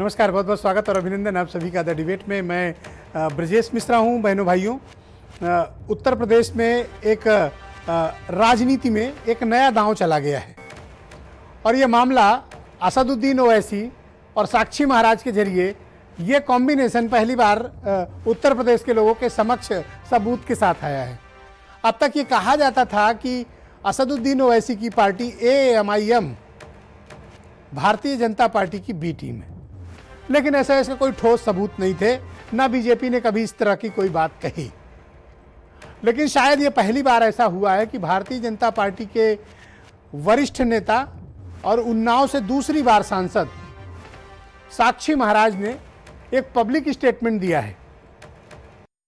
नमस्कार, बहुत बहुत स्वागत और अभिनंदन आप सभी का द डिबेट में। मैं ब्रजेश मिश्रा हूं। बहनों भाइयों, उत्तर प्रदेश में एक राजनीति में एक नया दांव चला गया है और ये मामला असदुद्दीन ओवैसी और साक्षी महाराज के जरिए ये कॉम्बिनेशन पहली बार उत्तर प्रदेश के लोगों के समक्ष सबूत के साथ आया है। अब तक ये कहा जाता था कि असदुद्दीन ओवैसी की party AMIM Bharatiya Janata party की बी टीम है, लेकिन ऐसा इसका कोई ठोस सबूत नहीं थे, ना बीजेपी ने कभी इस तरह की कोई बात कही। लेकिन शायद ये पहली बार ऐसा हुआ है कि भारतीय जनता पार्टी के वरिष्ठ नेता और उन्नाव से दूसरी बार सांसद साक्षी महाराज ने एक पब्लिक स्टेटमेंट दिया है।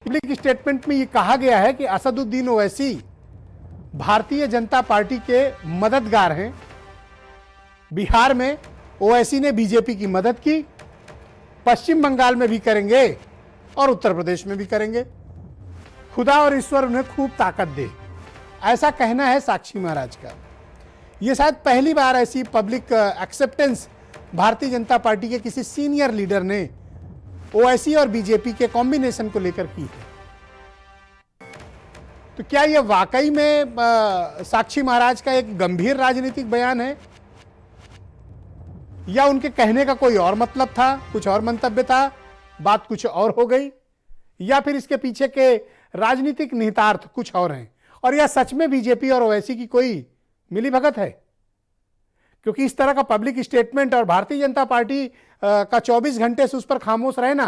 पब्लिक स्टेटमेंट में ये कहा गया है कि असदुद्दीन ओवैसी भारतीय जनता पार्टी के मददगार हैं। बिहार में ओवैसी ने बीजेपी की मदद की, पश्चिम बंगाल में भी करेंगे और उत्तर प्रदेश में भी करेंगे। खुदा और ईश्वर उन्हें खूब ताकत दे, ऐसा कहना है साक्षी महाराज का। यह शायद पहली बार ऐसी public acceptance Bharatiya Janata party के किसी सीनियर लीडर ने ओवैसी और बीजेपी के कॉम्बिनेशन को लेकर की है। तो क्या यह वाकई में साक्षी महाराज का एक गंभीर राजनीतिक बयान है, या उनके कहने का कोई और मतलब था, कुछ और मंतव्य था, बात कुछ और हो गई, या फिर इसके पीछे के राजनीतिक निहितार्थ कुछ और हैं, और यह सच में बीजेपी और ओवैसी की कोई मिलीभगत है? क्योंकि इस तरह का पब्लिक स्टेटमेंट और भारतीय जनता पार्टी का 24 घंटे से उस पर खामोश रहना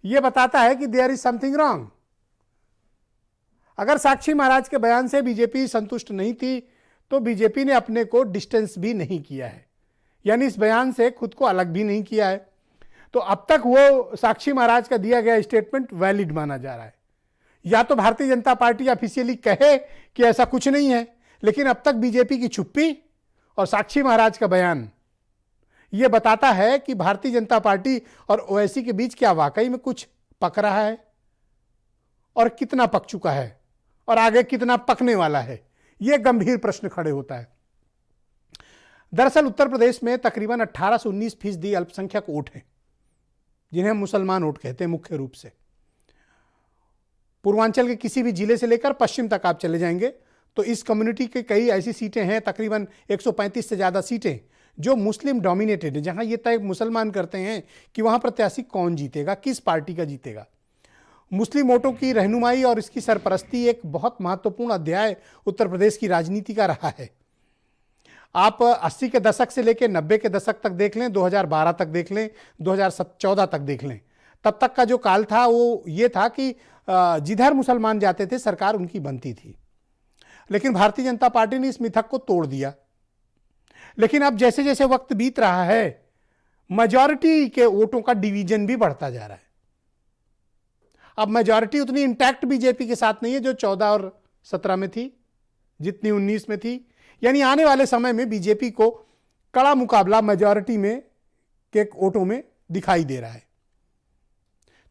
यह बताता है कि देयर इज समथिंग रॉन्ग। अगर साक्षी महाराज के बयान से बीजेपी संतुष्ट नहीं थी तो बीजेपी ने अपने को डिस्टेंस भी नहीं किया है, यानी इस बयान से खुद को अलग भी नहीं किया है। तो अब तक वो साक्षी महाराज का दिया गया स्टेटमेंट वैलिड माना जा रहा है। या तो भारतीय जनता पार्टी ऑफिशियली कहे कि ऐसा कुछ नहीं है, लेकिन अब तक बीजेपी की चुप्पी और साक्षी महाराज का बयान ये बताता है कि भारतीय जनता पार्टी और ओवैसी के बीच क्या वाकई में कुछ पक रहा है, और कितना पक चुका है, और आगे कितना पकने वाला है। यह गंभीर प्रश्न खड़े होता है। दरअसल उत्तर प्रदेश में तकरीबन 18 से 19% अल्पसंख्यक वोट हैं, जिन्हें मुसलमान वोट कहते हैं मुख्य रूप से। पूर्वांचल के किसी भी जिले से लेकर पश्चिम तक आप चले जाएंगे तो इस कम्युनिटी के कई ऐसी सीटें हैं, तकरीबन 135 से ज़्यादा सीटें जो मुस्लिम डोमिनेटेड है, जहां ये तय मुसलमान करते हैं कि वहां प्रत्याशी कौन जीतेगा, किस पार्टी का जीतेगा। मुस्लिम वोटों की रहनुमाई और इसकी सरपरस्ती एक बहुत महत्वपूर्ण अध्याय उत्तर प्रदेश की राजनीति का रहा है। आप 80 के दशक से लेकर 90 के दशक तक देख लें, 2012 तक देख लें, 2014 तक देख लें, तब तक का जो काल था वो ये था कि जिधर मुसलमान जाते थे सरकार उनकी बनती थी। लेकिन भारतीय जनता पार्टी ने इस मिथक को तोड़ दिया। लेकिन अब जैसे जैसे वक्त बीत रहा है, मेजॉरिटी के वोटों का डिवीजन भी बढ़ता जा रहा है। अब मेजॉरिटी उतनी इंटैक्ट बीजेपी के साथ नहीं है जो 14 और 17 में थी, जितनी 19 में थी। यानी आने वाले समय में बीजेपी को कड़ा मुकाबला मेजॉरिटी में के वोटों में दिखाई दे रहा है।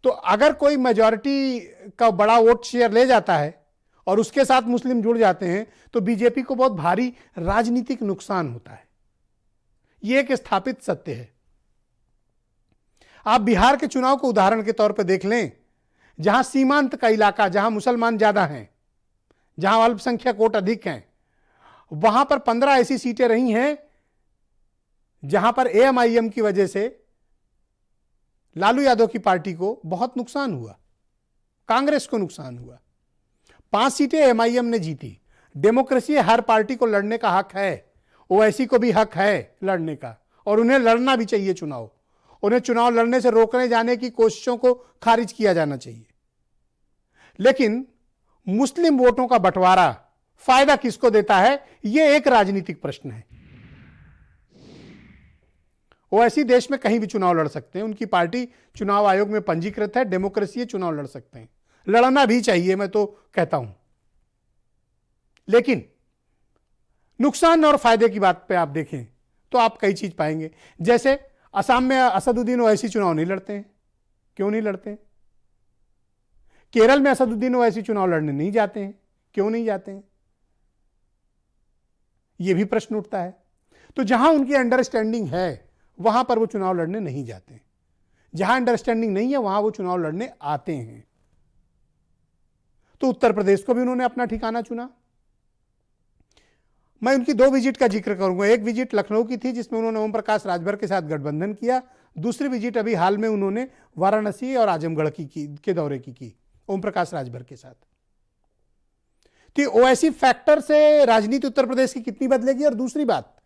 तो अगर कोई मेजॉरिटी का बड़ा वोट शेयर ले जाता है और उसके साथ मुस्लिम जुड़ जाते हैं तो बीजेपी को बहुत भारी राजनीतिक नुकसान होता है। यह एक स्थापित सत्य है। आप बिहार के चुनाव को उदाहरण के तौर पर देख लें, जहां सीमांत का इलाका, जहां मुसलमान ज्यादा हैं, जहां अल्पसंख्यक वोट अधिक हैं, वहां पर 15 ऐसी सीटें रही हैं जहां पर AMIM की वजह से लालू यादव की पार्टी को बहुत नुकसान हुआ, कांग्रेस को नुकसान हुआ। 5 सीटें AMIM ने जीती। डेमोक्रेसी, हर पार्टी को लड़ने का हक है, ओवैसी को भी हक है लड़ने का, और उन्हें लड़ना भी चाहिए चुनाव। उन्हें चुनाव लड़ने से रोकने जाने की कोशिशों को खारिज किया जाना चाहिए। लेकिन मुस्लिम वोटों का बंटवारा फायदा किसको देता है, यह एक राजनीतिक प्रश्न है। ओवैसी देश में कहीं भी चुनाव लड़ सकते हैं, उनकी पार्टी चुनाव आयोग में पंजीकृत है, डेमोक्रेसी है, चुनाव लड़ सकते हैं, लड़ना भी चाहिए, मैं तो कहता हूं। लेकिन नुकसान और फायदे की बात पे आप देखें तो आप कई चीज पाएंगे। जैसे असम में असदुद्दीन ओवैसी चुनाव नहीं लड़ते हैं। क्यों नहीं लड़ते हैं? केरल में असदुद्दीन ओवैसी चुनाव लड़ने नहीं जाते हैं। क्यों नहीं जाते हैं? यह भी प्रश्न उठता है। तो जहां उनकी अंडरस्टैंडिंग है वहां पर वो चुनाव लड़ने नहीं जाते हैं। जहां अंडरस्टैंडिंग नहीं है वहां वो चुनाव लड़ने आते हैं। तो उत्तर प्रदेश को भी उन्होंने अपना ठिकाना चुना। मैं उनकी 2 विजिट का जिक्र करूंगा। एक विजिट लखनऊ की थी जिसमें उन्होंने ओम प्रकाश राजभर के साथ गठबंधन किया। दूसरी विजिट अभी हाल में उन्होंने वाराणसी और आजमगढ़ के दौरे की ओम प्रकाश राजभर के साथ। तो ओवैसी फैक्टर से राजनीति उत्तर प्रदेश की कितनी बदलेगी? और दूसरी बात,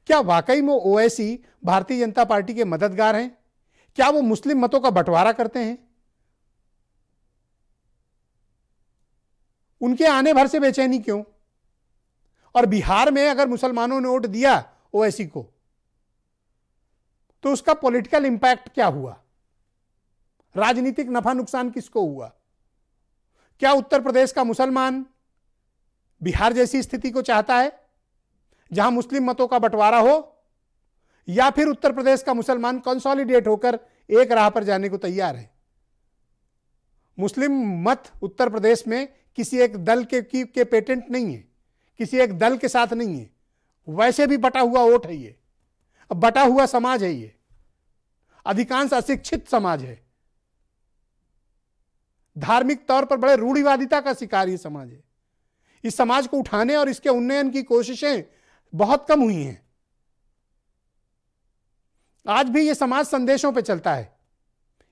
क्या वाकई में ओवैसी भारतीय जनता पार्टी के मददगार हैं? क्या वो मुस्लिम मतों का बंटवारा करते हैं? उनके आने भर से बेचैनी क्यों? और बिहार में अगर मुसलमानों ने वोट दिया ओवैसी को तो उसका पॉलिटिकल इंपैक्ट क्या हुआ? राजनीतिक नफा नुकसान किसको हुआ? क्या उत्तर प्रदेश का मुसलमान बिहार जैसी स्थिति को चाहता है जहां मुस्लिम मतों का बंटवारा हो, या फिर उत्तर प्रदेश का मुसलमान कंसोलिडेट होकर एक राह पर जाने को तैयार है? मुस्लिम मत उत्तर प्रदेश में किसी एक दल के पेटेंट नहीं है, किसी एक दल के साथ नहीं है। वैसे भी बटा हुआ वोट है ये, अब बटा हुआ समाज है ये, अधिकांश अशिक्षित समाज है, धार्मिक तौर पर बड़े रूढ़िवादिता का शिकार ये समाज है। इस समाज को उठाने और इसके उन्नयन की कोशिशें बहुत कम हुई हैं। आज भी ये समाज संदेशों पे चलता है।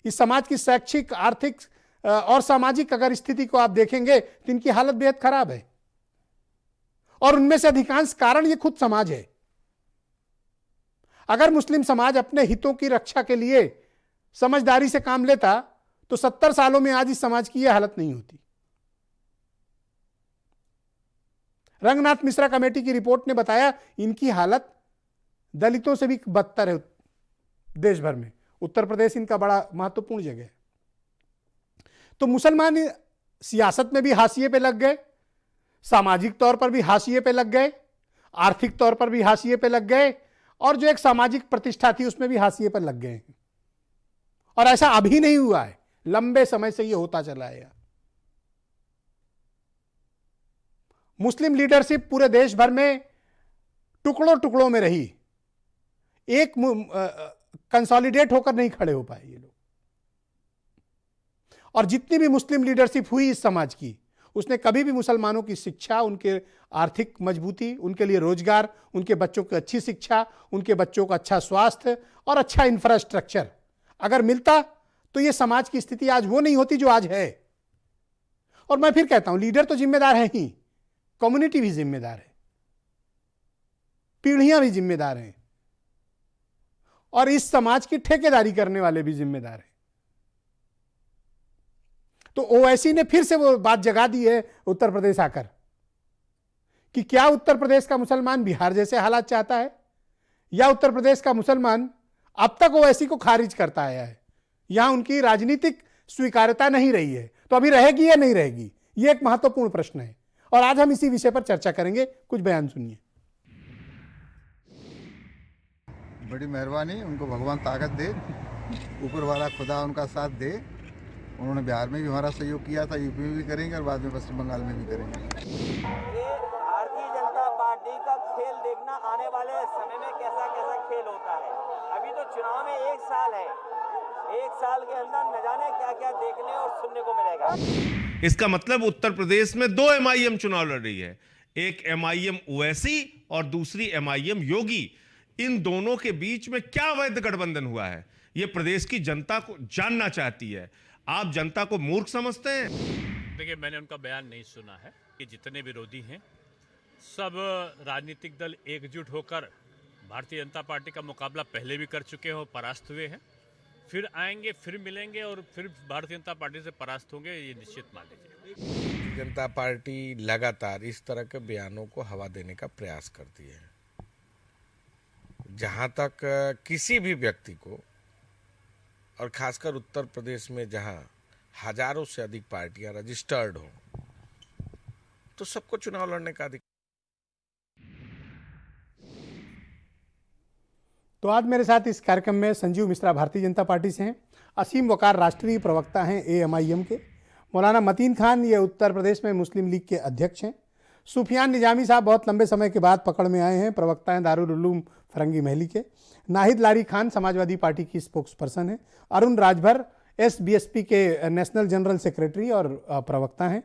इस समाज की शैक्षिक, आर्थिक और सामाजिक अगर स्थिति को आप देखेंगे तो इनकी हालत बेहद खराब है, और उनमें से अधिकांश कारण ये खुद समाज है। अगर मुस्लिम समाज अपने हितों की रक्षा के लिए समझदारी से काम लेता तो 70 सालों में आज इस समाज की यह हालत नहीं होती। रंगनाथ मिश्रा कमेटी की रिपोर्ट ने बताया इनकी हालत दलितों से भी बदतर है देश भर में। उत्तर प्रदेश इनका बड़ा महत्वपूर्ण जगह है। तो मुसलमान सियासत में भी हाशिए पे लग गए, सामाजिक तौर पर भी हाशिए पे लग गए, आर्थिक तौर पर भी हाशिए पे लग गए, और जो एक सामाजिक प्रतिष्ठा थी उसमें भी हाशिए पर लग गए। और ऐसा अभी नहीं हुआ है, लंबे समय से यह होता चला है। मुस्लिम लीडरशिप पूरे देश भर में टुकड़ों टुकड़ों में रही, एक कंसोलिडेट होकर नहीं खड़े हो पाए ये लोग। और जितनी भी मुस्लिम लीडरशिप हुई इस समाज की, उसने कभी भी मुसलमानों की शिक्षा, उनके आर्थिक मजबूती, उनके लिए रोजगार, उनके बच्चों की अच्छी शिक्षा, उनके बच्चों का अच्छा स्वास्थ्य और अच्छा इंफ्रास्ट्रक्चर अगर मिलता तो ये समाज की स्थिति आज वो नहीं होती जो आज है। और मैं फिर कहता हूं, लीडर तो जिम्मेदार है ही, कम्युनिटी भी जिम्मेदार है, पीढ़ियां भी जिम्मेदार हैं, और इस समाज की ठेकेदारी करने वाले भी जिम्मेदार हैं। तो ओवैसी ने फिर से वो बात जगा दी है उत्तर प्रदेश आकर कि क्या उत्तर प्रदेश का मुसलमान बिहार जैसे हालात चाहता है, या उत्तर प्रदेश का मुसलमान अब तक ओवैसी को खारिज करता आया है, यहां उनकी राजनीतिक स्वीकार्यता नहीं रही है, तो अभी रहेगी या नहीं रहेगी, यह एक महत्वपूर्ण प्रश्न है। और आज हम इसी विषय पर चर्चा करेंगे। कुछ बयान सुनिए। बड़ी मेहरबानी, उनको भगवान ताकत दे, ऊपर वाला खुदा उनका साथ दे। उन्होंने बिहार में भी हमारा सहयोग किया था, यूपी में भी करेंगे और बाद में पश्चिम बंगाल में भी करेंगे। भारतीय जनता पार्टी का खेल देखना आने वाले समय में कैसा कैसा खेल होता है। अभी तो चुनाव में 1 साल है, 1 साल के अंदर न जाने क्या क्या देखने और सुनने को मिलेगा। इसका मतलब उत्तर प्रदेश में 2 एमआईएम चुनाव लड़ रही है, एक एमआईएम ओवैसी और दूसरी एमआईएम योगी। इन दोनों के बीच में क्या अवैध गठबंधन हुआ है, यह प्रदेश की जनता को जानना चाहती है। आप जनता को मूर्ख समझते हैं? देखिए, मैंने उनका बयान नहीं सुना है कि जितने विरोधी हैं सब राजनीतिक दल एकजुट होकर भारतीय जनता पार्टी का मुकाबला पहले भी कर चुके हो, परास्त हुए हैं, फिर आएंगे, फिर मिलेंगे और फिर भारतीय जनता पार्टी से परास्त होंगे, ये निश्चित मान लीजिए। जनता पार्टी लगातार इस तरह के बयानों को हवा देने का प्रयास करती है। जहां तक किसी भी व्यक्ति को, और खासकर उत्तर प्रदेश में जहां हजारों से अधिक पार्टियां रजिस्टर्ड हो, तो सबको चुनाव लड़ने का अधिकार। तो आज मेरे साथ इस कार्यक्रम में संजीव मिश्रा भारतीय जनता पार्टी से हैं, असीम वकार राष्ट्रीय प्रवक्ता हैं एएमआईएम के, मौलाना मतीन खान ये उत्तर प्रदेश में मुस्लिम लीग के अध्यक्ष हैं, सुफियान निजामी साहब बहुत लंबे समय के बाद पकड़ में आए हैं, प्रवक्ता हैं दारुल उलूम फरंगी महली के, नाहिद लारी खान समाजवादी पार्टी की स्पोक्स पर्सन है, अरुण राजभर SBSP के नेशनल जनरल सेक्रेटरी और प्रवक्ता हैं,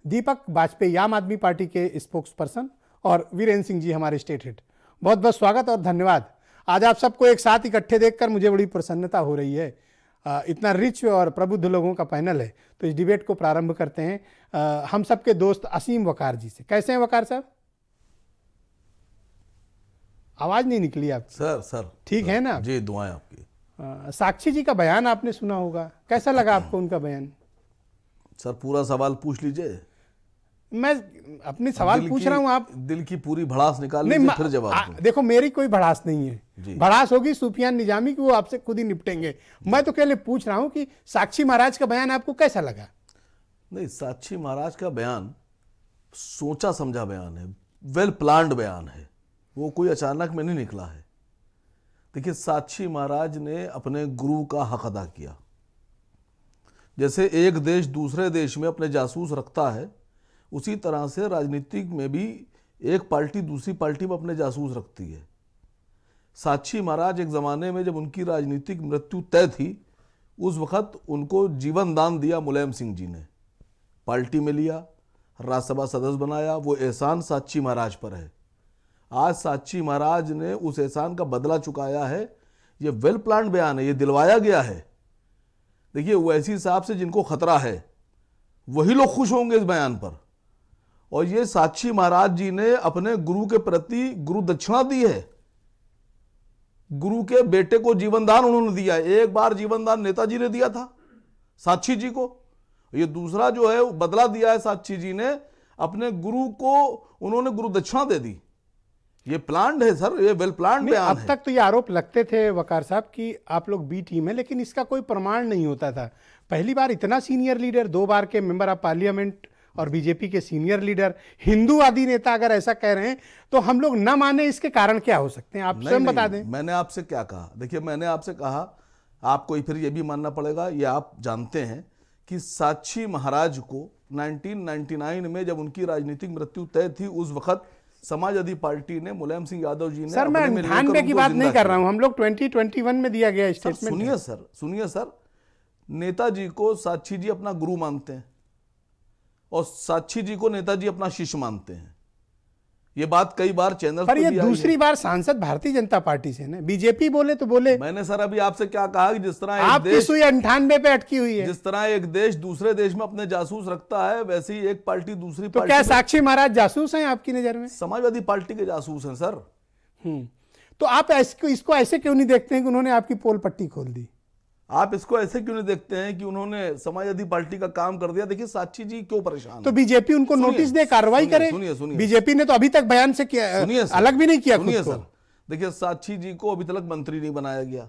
दीपक वाजपेयी आम आदमी पार्टी के स्पोक्स पर्सन और वीरेंद्र सिंह जी हमारे स्टेट हेड। बहुत बहुत स्वागत और धन्यवाद। आज आप सबको एक साथ इकट्ठे देखकर मुझे बड़ी प्रसन्नता हो रही है। इतना रिच और प्रबुद्ध लोगों का पैनल है, तो इस डिबेट को प्रारंभ करते हैं हम सबके दोस्त असीम वकार जी से। कैसे हैं वकार साहब? आवाज नहीं निकली आप सर ठीक है ना? जी, दुआएं आपकी। साक्षी जी का बयान आपने सुना होगा, कैसा लगा आपको उनका बयान? सर पूरा सवाल पूछ लीजिए। मैं अपने सवाल पूछ रहा हूं, आप दिल की पूरी भड़ास निकाल नहीं, लीजिए, फिर जवाब दो। देखो मेरी कोई भड़ास नहीं है, जी। भड़ास होगी सुफियान निजामी की, वो आपसे खुद ही निपटेंगे। मैं तो केवल पूछ रहा हूं कि साक्षी महाराज का बयान आपको कैसा लगा? नहीं, साक्षी महाराज का बयान सोचा समझा बयान है, वेल प्लान्ड बयान है, वो कोई अचानक में नहीं निकला है। देखिए, साक्षी महाराज ने अपने गुरु का हक अदा किया। जैसे एक देश दूसरे देश में अपने जासूस रखता है, उसी तरह से राजनीतिक में भी एक पार्टी दूसरी पार्टी में अपने जासूस रखती है। साक्षी महाराज एक ज़माने में जब उनकी राजनीतिक मृत्यु तय थी, उस वक़्त उनको जीवन दान दिया मुलायम सिंह जी ने, पार्टी में लिया, राज्यसभा सदस्य बनाया। वो एहसान साक्षी महाराज पर है। आज साक्षी महाराज ने उस एहसान का बदला चुकाया है। ये वेल प्लान्ड बयान है, ये दिलवाया गया है। देखिए, ओवैसी साहब से जिनको खतरा है वही लोग खुश होंगे इस बयान पर। और ये साक्षी महाराज जी ने अपने गुरु के प्रति गुरु दक्षिणा दी है। गुरु के बेटे को जीवन दान उन्होंने दिया है। एक बार जीवन दान नेताजी ने दिया था साक्षी जी को, ये दूसरा जो है बदला दिया है साक्षी जी ने, अपने गुरु को उन्होंने गुरु दक्षिणा दे दी। ये प्लान्ड है सर, ये वेल प्लान्ड बयान अब है। तक तो ये आरोप लगते थे वकार साहब कि आप लोग बी टीम है, लेकिन इसका कोई प्रमाण नहीं होता था। पहली बार इतना सीनियर लीडर, 2 बार के मेंबर ऑफ पार्लियामेंट और बीजेपी के सीनियर लीडर, हिंदूवादी नेता अगर ऐसा कह रहे हैं तो हम लोग न माने, इसके कारण क्या हो सकते हैं? आप स्वयं बता दें। मैंने आपसे क्या कहा? देखिए, मैंने आपसे कहा, आपको फिर ये भी मानना पड़ेगा, ये आप जानते हैं कि साक्षी महाराज को 1999 में जब उनकी राजनीतिक मृत्यु तय थी, उस वक्त समाजवादी पार्टी ने मुलायम सिंह यादव जी ने, सर मैं 98 की बात नहीं कर रहा हूं, हम लोग 2021 में दिया गया स्टेटमेंट। सुनिए सर, नेताजी को साक्षी जी अपना गुरु मानते हैं और साक्षी जी को नेताजी अपना शिष्य मानते हैं। ये बात कई बार चैनल पर ये दूसरी बार सांसद भारतीय जनता पार्टी से ना, बीजेपी बोले तो बोले। मैंने सर अभी आपसे क्या कहा कि जिस तरह आपकी सुई 98 पे अटकी हुई है। जिस तरह एक देश दूसरे देश में अपने जासूस रखता है, वैसे ही एक पार्टी दूसरी तो पार्टी क्या साक्षी महाराज जासूस हैं आपकी नजर में? समाजवादी पार्टी के जासूस हैं सर। तो आप इसको ऐसे क्यों नहीं देखते हैं कि उन्होंने आपकी पोल पट्टी खोल दी? आप इसको ऐसे क्यों नहीं देखते हैं कि उन्होंने समाजवादी पार्टी का काम कर दिया? देखिए, साक्षी जी क्यों परेशान तो बीजेपी उनको नोटिस दे, कार्रवाई करे। सुनिए बीजेपी ने तो अभी तक बयान से किया, अलग भी नहीं किया खुद को। सर देखिए, साक्षी जी को अभी तक मंत्री नहीं बनाया गया।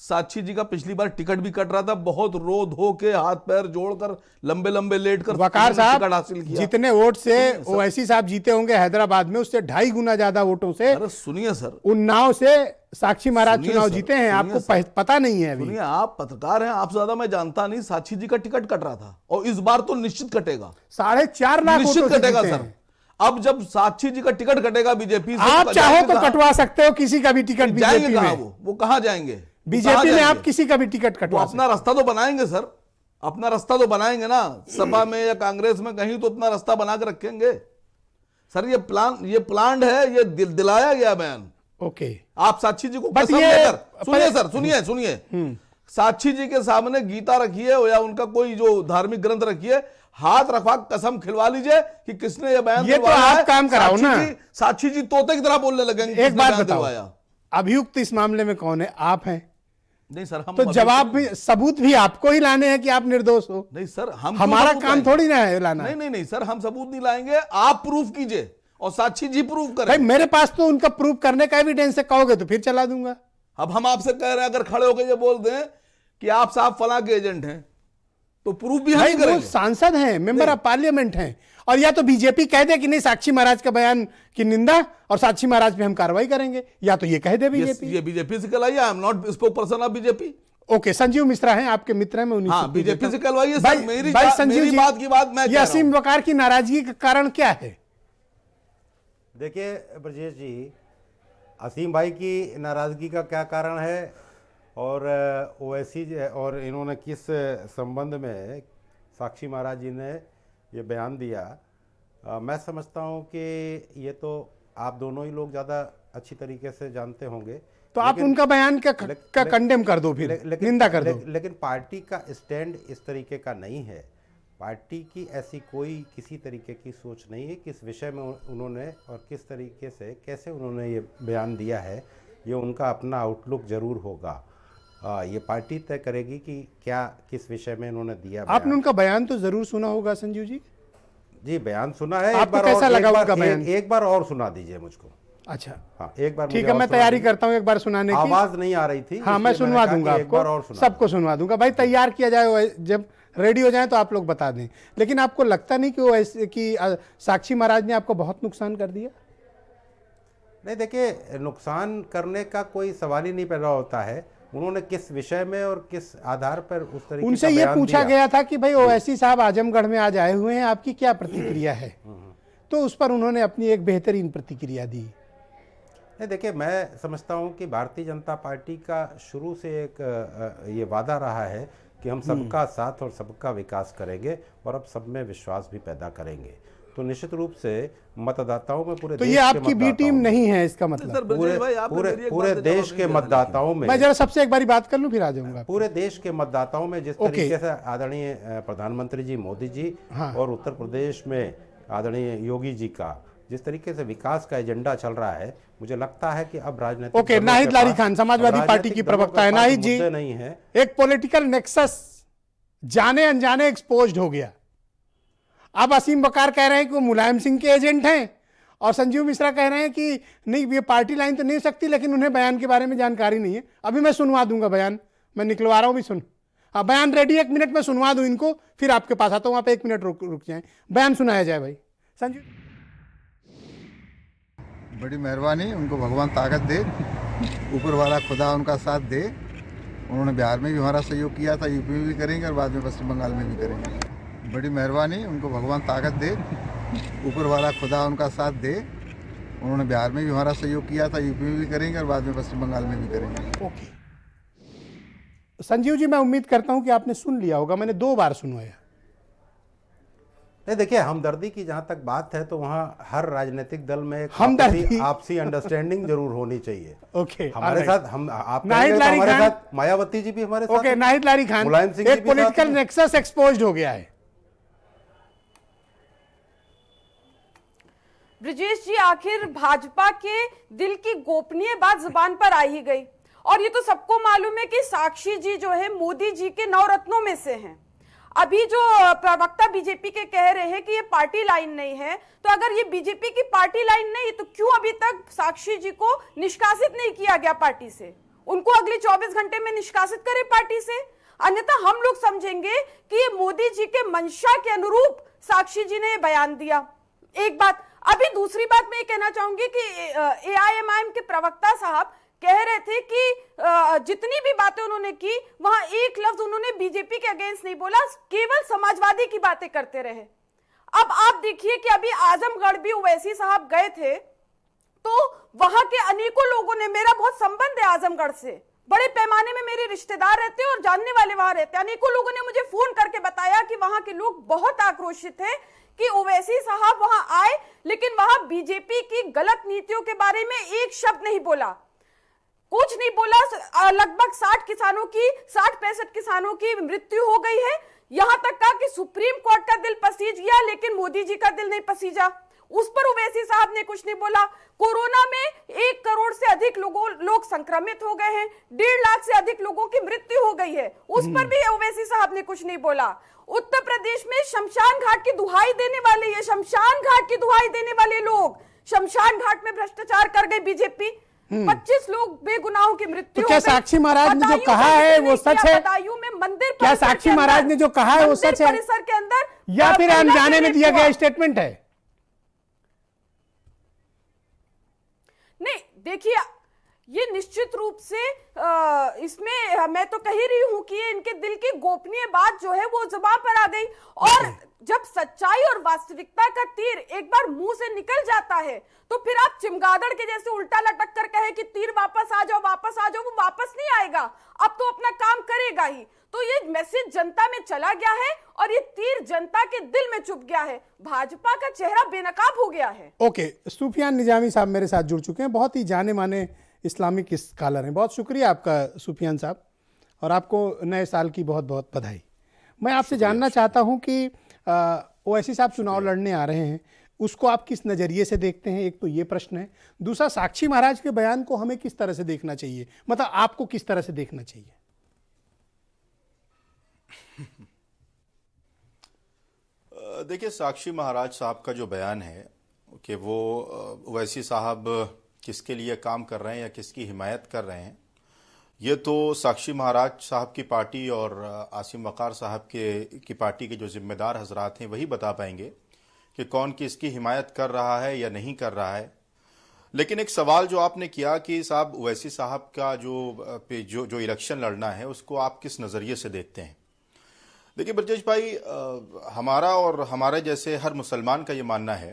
साक्षी जी का पिछली बार टिकट भी कट रहा था, बहुत रो धो के हाथ पैर जोड़कर लंबे लंबे लेट कर वकार साहब हासिल किया। जितने वोट से ओवैसी साहब जीते होंगे हैदराबाद में, उससे 2.5 गुना ज्यादा वोटों से। अरे सुनिए सर, उन्नाव से साक्षी महाराज चुनाव जीते हैं, आपको पता नहीं है अभी। सुनिए, आप पत्रकार हैं, आप ज्यादा मैं जानता नहीं। साक्षी जी का टिकट कट रहा था और इस बार तो निश्चित कटेगा, 4.5 लाख निश्चित वोटों से कटेगा जीते सर। हैं। अब जब साक्षी जी का टिकट कटेगा बीजेपी से, आप चाहो तो कटवा सकते हो किसी का भी टिकट जाएंगे बीजेपी कहां? में। वो कहां जाएंगे? बीजेपी में आप किसी का भी टिकट वो कटवा अपना रास्ता तो बनाएंगे सर, अपना रास्ता तो बनाएंगे ना, सपा में या कांग्रेस में कहीं तो अपना रास्ता बना के रखेंगे सर। ये प्लान है, ये दिलाया गया बयान। ओके, आप साक्षी जी को बट कसम ये लेकर सुनिए साक्षी जी के सामने गीता रखिए या उनका कोई जो धार्मिक ग्रंथ रखिए, हाथ रखवा कसम खिलवा लीजिए कि किसने ये बयान ये तो आप काम कराओ ना। साक्षी जी तोते की तरह बोलने लगेंगे। एक बात बताओ, अभियुक्त इस मामले में कौन है? आप हैं। नहीं सर, हम तो जवाब भी, सबूत भी आपको ही लाने हैं कि आप निर्दोष हो। नहीं सर, हम हमारा काम थोड़ी ना है लाना। नहीं सर, हम सबूत नहीं लाएंगे, आप प्रूफ कीजिए और साक्षी जी प्रूफ करें। भाई मेरे पास तो उनका प्रूफ करने का एविडेंस है, कहोगे तो फिर चला दूंगा। अब हम आपसे कह रहे हैं, अगर खड़े होकर ये बोल दें कि आप साहब फलां के एजेंट हैं, तो प्रूफ भी हम ही करेंगे। सांसद हैं, मेंबर ऑफ पार्लियामेंट हैं, और या तो बीजेपी कह दे कि नहीं साक्षी महाराज का बयान की निंदा और साक्षी महाराज पे हम कार्रवाई करेंगे, या तो ये कह दे बीजेपी। ये बीजेपी से कहलाइए, I am not spoke person of BJP. Okay, Sanjeev Mishra हैं आपके मित्र हैं, मैं उन्हीं हाँ, बीजेपी से कहलवाइए सर। मेरी बात की बात मैं, ये असीम वकार की नाराजगी का कारण क्या है? देखिए ब्रजेश जी, असीम भाई की नाराज़गी का क्या कारण है और ओवैसी और इन्होंने किस संबंध में साक्षी महाराज जी ने ये बयान दिया, मैं समझता हूँ कि ये तो आप दोनों ही लोग ज़्यादा अच्छी तरीके से जानते होंगे। तो आप उनका बयान का कंडेम कर दो, फिर निंदा कर दो। लेकिन पार्टी का स्टैंड इस तरीके का नहीं है। पार्टी की ऐसी कोई किसी तरीके की सोच नहीं है। किस विषय में उन्होंने और किस तरीके से कैसे उन्होंने ये बयान दिया है, ये उनका अपना आउटलुक जरूर होगा। ये पार्टी तय करेगी कि क्या किस विषय में उन्होंने दिया। आपने उनका बयान तो जरूर सुना होगा संजीव जी। जी बयान सुना है। आपको कैसा लगा उनका बयान? एक बार और सुना दीजिए मुझको। अच्छा हाँ, एक बार ठीक है, मैं तैयारी करता हूँ एक बार सुनाने की। आवाज नहीं आ रही थी। हाँ, मैं सुनवा दूंगा आपको, सबको सुनवा दूंगा भाई। तैयार किया जाए, जब रेडी हो जाए तो आप लोग बता दें। लेकिन आपको लगता नहीं कि वो ऐसे कि साक्षी महाराज ने आपको बहुत नुकसान कर दिया? नहीं, देखिए नुकसान करने का कोई सवाल ही नहीं पैदा होता है। उन्होंने किस विषय में और किस आधार पर उस तरीके उनसे का ये बयान पूछा दिया। गया था कि भाई ओवैसी साहब आजमगढ़ में आज आए हुए हैं, आपकी क्या प्रतिक्रिया है? तो उस पर उन्होंने अपनी एक बेहतरीन प्रतिक्रिया दी। नहीं, देखिए मैं समझता हूँ कि भारतीय जनता पार्टी का शुरू से एक ये वादा रहा है कि हम सबका साथ और सबका विकास करेंगे और अब सब में विश्वास भी पैदा करेंगे। तो निश्चित रूप से मतदाताओं में पूरे तो देश ये आपकी बी टीम नहीं है इसका मतलब? पूरे देश के मतदाताओं में, मैं जरा सबसे एक बारी बात कर लूं फिर आ जाऊंगा। पूरे देश के मतदाताओं में जिस तरीके से आदरणीय प्रधानमंत्री जी मोदी जी और उत्तर प्रदेश में आदरणीय योगी जी का जिस तरीके से विकास का एजेंडा चल रहा है, मुझे लगता है कि अब राजनीतिक ओके, नाहिद लारी खान समाजवादी पार्टी की प्रवक्ता है। नाहिद जी, नहीं है, एक पॉलिटिकल नेक्सस जाने अनजाने एक्सपोज्ड हो गया। अब असीम बकार कह रहे हैं कि वो मुलायम सिंह के एजेंट हैं और संजीव मिश्रा कह रहे हैं कि नहीं, ये पार्टी लाइन तो नहीं हो सकती, लेकिन उन्हें बयान के बारे में जानकारी नहीं है। अभी मैं सुनवा दूंगा बयान, मैं निकलवा रहा हूं भी। सुन, हाँ बयान रेडी, 1 मिनट में सुनवा दूं इनको, फिर आपके पास आता हूं। वहां पे 1 मिनट रुक जाए, बयान सुनाया जाए भाई। संजीव, बड़ी मेहरबानी, उनको भगवान ताकत दे, ऊपर वाला खुदा उनका साथ दे। उन्होंने बिहार में भी हमारा सहयोग किया था, यूपी में भी करेंगे और बाद में पश्चिम बंगाल में भी करेंगे। बड़ी मेहरबानी, उनको भगवान ताकत दे, ऊपर वाला खुदा उनका साथ दे। उन्होंने बिहार में भी हमारा सहयोग किया था, यूपी में भी करेंगे और बाद में पश्चिम बंगाल में भी करेंगे। ओके संजीव जी, मैं उम्मीद करता हूं कि आपने सुन लिया होगा, मैंने 2 बार सुनवाया। नहीं, देखिए हमदर्दी की जहां तक बात है तो वहां हर राजनीतिक दल में आपसी अंडरस्टैंडिंग जरूर होनी चाहिए। ओके, हमारे साथ हम आप नाहिद लारी हमारे खान, साथ मायावती जी भी हमारे साथ। ओके, नाहिद लारी खान, मुलायम सिंह एक पॉलिटिकल नेक्सस एक्सपोज्ड हो गया है। ब्रजेश जी, आखिर भाजपा के दिल की गोपनीय बात जुबान पर आ ही गई, और ये तो सबको मालूम है कि साक्षी जी जो है मोदी जी के नवरत्नों में से हैं। अभी जो प्रवक्ता बीजेपी के कह रहे हैं कि ये पार्टी लाइन नहीं है, तो अगर ये बीजेपी की पार्टी लाइन नहीं तो क्यों अभी तक साक्षी जी को निष्कासित नहीं किया गया पार्टी से? उनको अगले 24 घंटे में निष्कासित करें पार्टी से, अन्यथा हम लोग समझेंगे कि ये मोदी जी के मंशा के अनुरूप साक्षी जी ने बयान दिया। एक बात। अभी दूसरी बात मैं ये कहना चाहूंगी कि एआईएमआईएम के प्रवक्ता साहब कह रहे थे कि जितनी भी बातें उन्होंने की वहां एक लफ्ज उन्होंने बीजेपी के अगेंस्ट नहीं बोला, केवल समाजवादी की बातें करते रहे। अब आप देखिए कि अभी आजमगढ़ भी ओवैसी साहब गए थे, तो वहां के अनेकों लोगों ने, मेरा बहुत संबंध है आजमगढ़ से, बड़े पैमाने में मेरे रिश्तेदार रहते हैं और जानने वाले वहां रहते हैं, अनेकों लोगों ने मुझे फोन करके बताया कि वहां के लोग बहुत आक्रोशित थे कि ओवैसी साहब वहां आए लेकिन वहां बीजेपी की गलत नीतियों के बारे में एक शब्द नहीं बोला, कुछ नहीं बोला। लगभग 60-65 किसानों की मृत्यु हो गई है। यहां तक कहा कि सुप्रीम कोर्ट का दिल पसीज गया लेकिन मोदी जी का दिल नहीं पसीजा, उस पर ओवैसी साहब ने कुछ नहीं बोला। कोरोना में 1 करोड़ से अधिक लोग संक्रमित हो गए हैं, 1.5 लाख से अधिक लोगों की मृत्यु हो गई है, उस पर भी ओवैसी साहब ने कुछ नहीं बोला। उत्तर प्रदेश में शमशान घाट की दुहाई देने वाले, ये शमशान घाट की दुहाई देने वाले लोग, शमशान घाट में भ्रष्टाचार कर गई बीजेपी, 25 लोग बेगुनाहों की मृत्यु। तो क्या साक्षी महाराज ने जो कहा है वो सच है? बदायूं में मंदिर, क्या साक्षी महाराज ने जो कहा है वो सच है परिसर के अंदर, या फिर अनजाने में दिया गया स्टेटमेंट है? नहीं, देखिए ये निश्चित रूप से इसमें मैं तो कह ही रही हूं कि इनके दिल की गोपनीय बात जो है वो जुबान पर आ गई। और जब सच्चाई और वास्तविकता का तीर एक बार मुंह से निकल जाता है तो फिर आप चिमगादड़ के जैसे उल्टा लटक कर कहे कि तीर वापस आ जाओ, वो वापस नहीं आएगा, अब तो अपना काम करेगा ही। तो ये मैसेज जनता में चला गया है और ये तीर जनता के दिल में चुभ गया है। भाजपा का चेहरा बेनकाब हो गया है। ओके, सूफियान निजामी साहब मेरे साथ जुड़ चुके हैं, बहुत ही जाने माने इस्लामिक स्कॉलर हैं। बहुत शुक्रिया आपका सूफियान साहब, और आपको नए साल की बहुत बहुत बधाई। मैं आपसे जानना चाहता हूं कि ओवैसी साहब चुनाव लड़ने आ रहे हैं, उसको आप किस नज़रिए से देखते हैं? एक तो ये प्रश्न है। दूसरा, साक्षी महाराज के बयान को हमें किस तरह से देखना चाहिए, मतलब आपको किस तरह से देखना चाहिए? देखिए, साक्षी महाराज साहब का जो बयान है कि वो ओवैसी साहब किसके लिए काम कर रहे हैं या किसकी हिमायत कर रहे हैं, ये तो साक्षी महाराज साहब की पार्टी और आसिम वक़ार साहब की पार्टी के जो जिम्मेदार हजरात हैं वही बता पाएंगे कि कौन किसकी हिमायत कर रहा है या नहीं कर रहा है। लेकिन एक सवाल जो आपने किया कि साहब ओवैसी साहब का जो इलेक्शन लड़ना है उसको आप किस नज़रिए से देखते हैं? देखिए ब्रजेश भाई, हमारा और हमारे जैसे हर मुसलमान का ये मानना है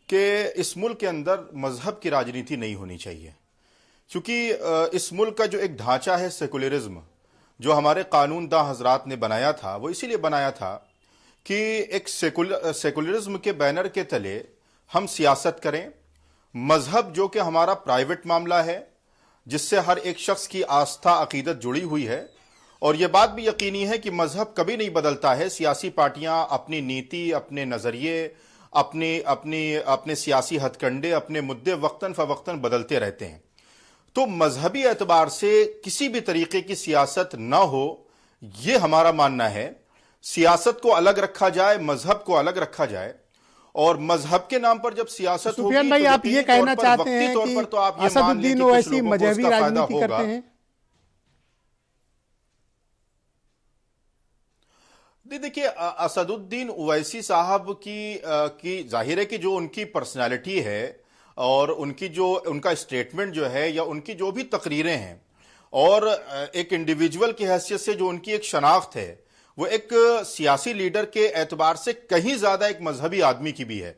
कि इस मुल्क के अंदर मजहब की राजनीति नहीं होनी चाहिए, क्योंकि इस मुल्क का जो एक ढांचा है सेकुलरिज्म, जो हमारे कानूनदा हजरात ने बनाया था, वो इसीलिए बनाया था कि एक सेकुलरिज्म के बैनर के तले हम सियासत करें। मजहब जो कि हमारा प्राइवेट मामला है, जिससे हर एक शख्स की आस्था अकीदत जुड़ी हुई है, और यह बात भी यकीनी है कि मजहब कभी नहीं बदलता है। सियासी पार्टियां अपनी नीति, अपने नज़रिए, अपने सियासी हथकंडे, अपने मुद्दे वक्तन फवक्तन बदलते रहते हैं। तो मजहबी एतबार से किसी भी तरीके की सियासत न हो, यह हमारा मानना है। सियासत को अलग रखा जाए, मजहब को अलग रखा जाए, और मजहब के नाम पर जब सियासत होगी, सुफियान भाई, आप ये कहना चाहते हैं कि असदुद्दीन ओवैसी मजहबी राजनीति करते हैं? देखिए, असदुद्दीन ओवैसी साहब की जाहिर है कि जो उनकी पर्सनालिटी है और उनका स्टेटमेंट जो है या उनकी जो भी तकरीरें हैं, और एक इंडिविजुअल की हैसियत से जो उनकी एक शनाख्त है, वो एक सियासी लीडर के एतबार से कहीं ज्यादा एक मजहबी आदमी की भी है।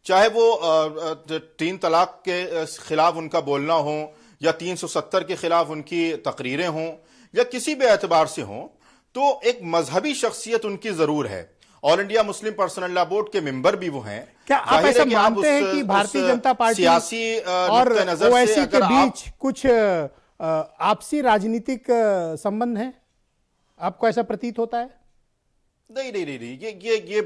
चाहे वो 3 तलाक के खिलाफ उनका बोलना हो, या 370 के खिलाफ उनकी तकरीरें हों, या किसी भी एतबार से हों, तो एक मजहबी शख्सियत उनकी जरूर है। All India Muslim personal law board के मेंबर भी वो हैं। क्या आप ऐसा मानते हैं कि भारतीय जनता पार्टी सियासी और ओवैसी के बीच कुछ आपसी राजनीतिक संबंध है? आपको ऐसा प्रतीत होता है? नहीं, ये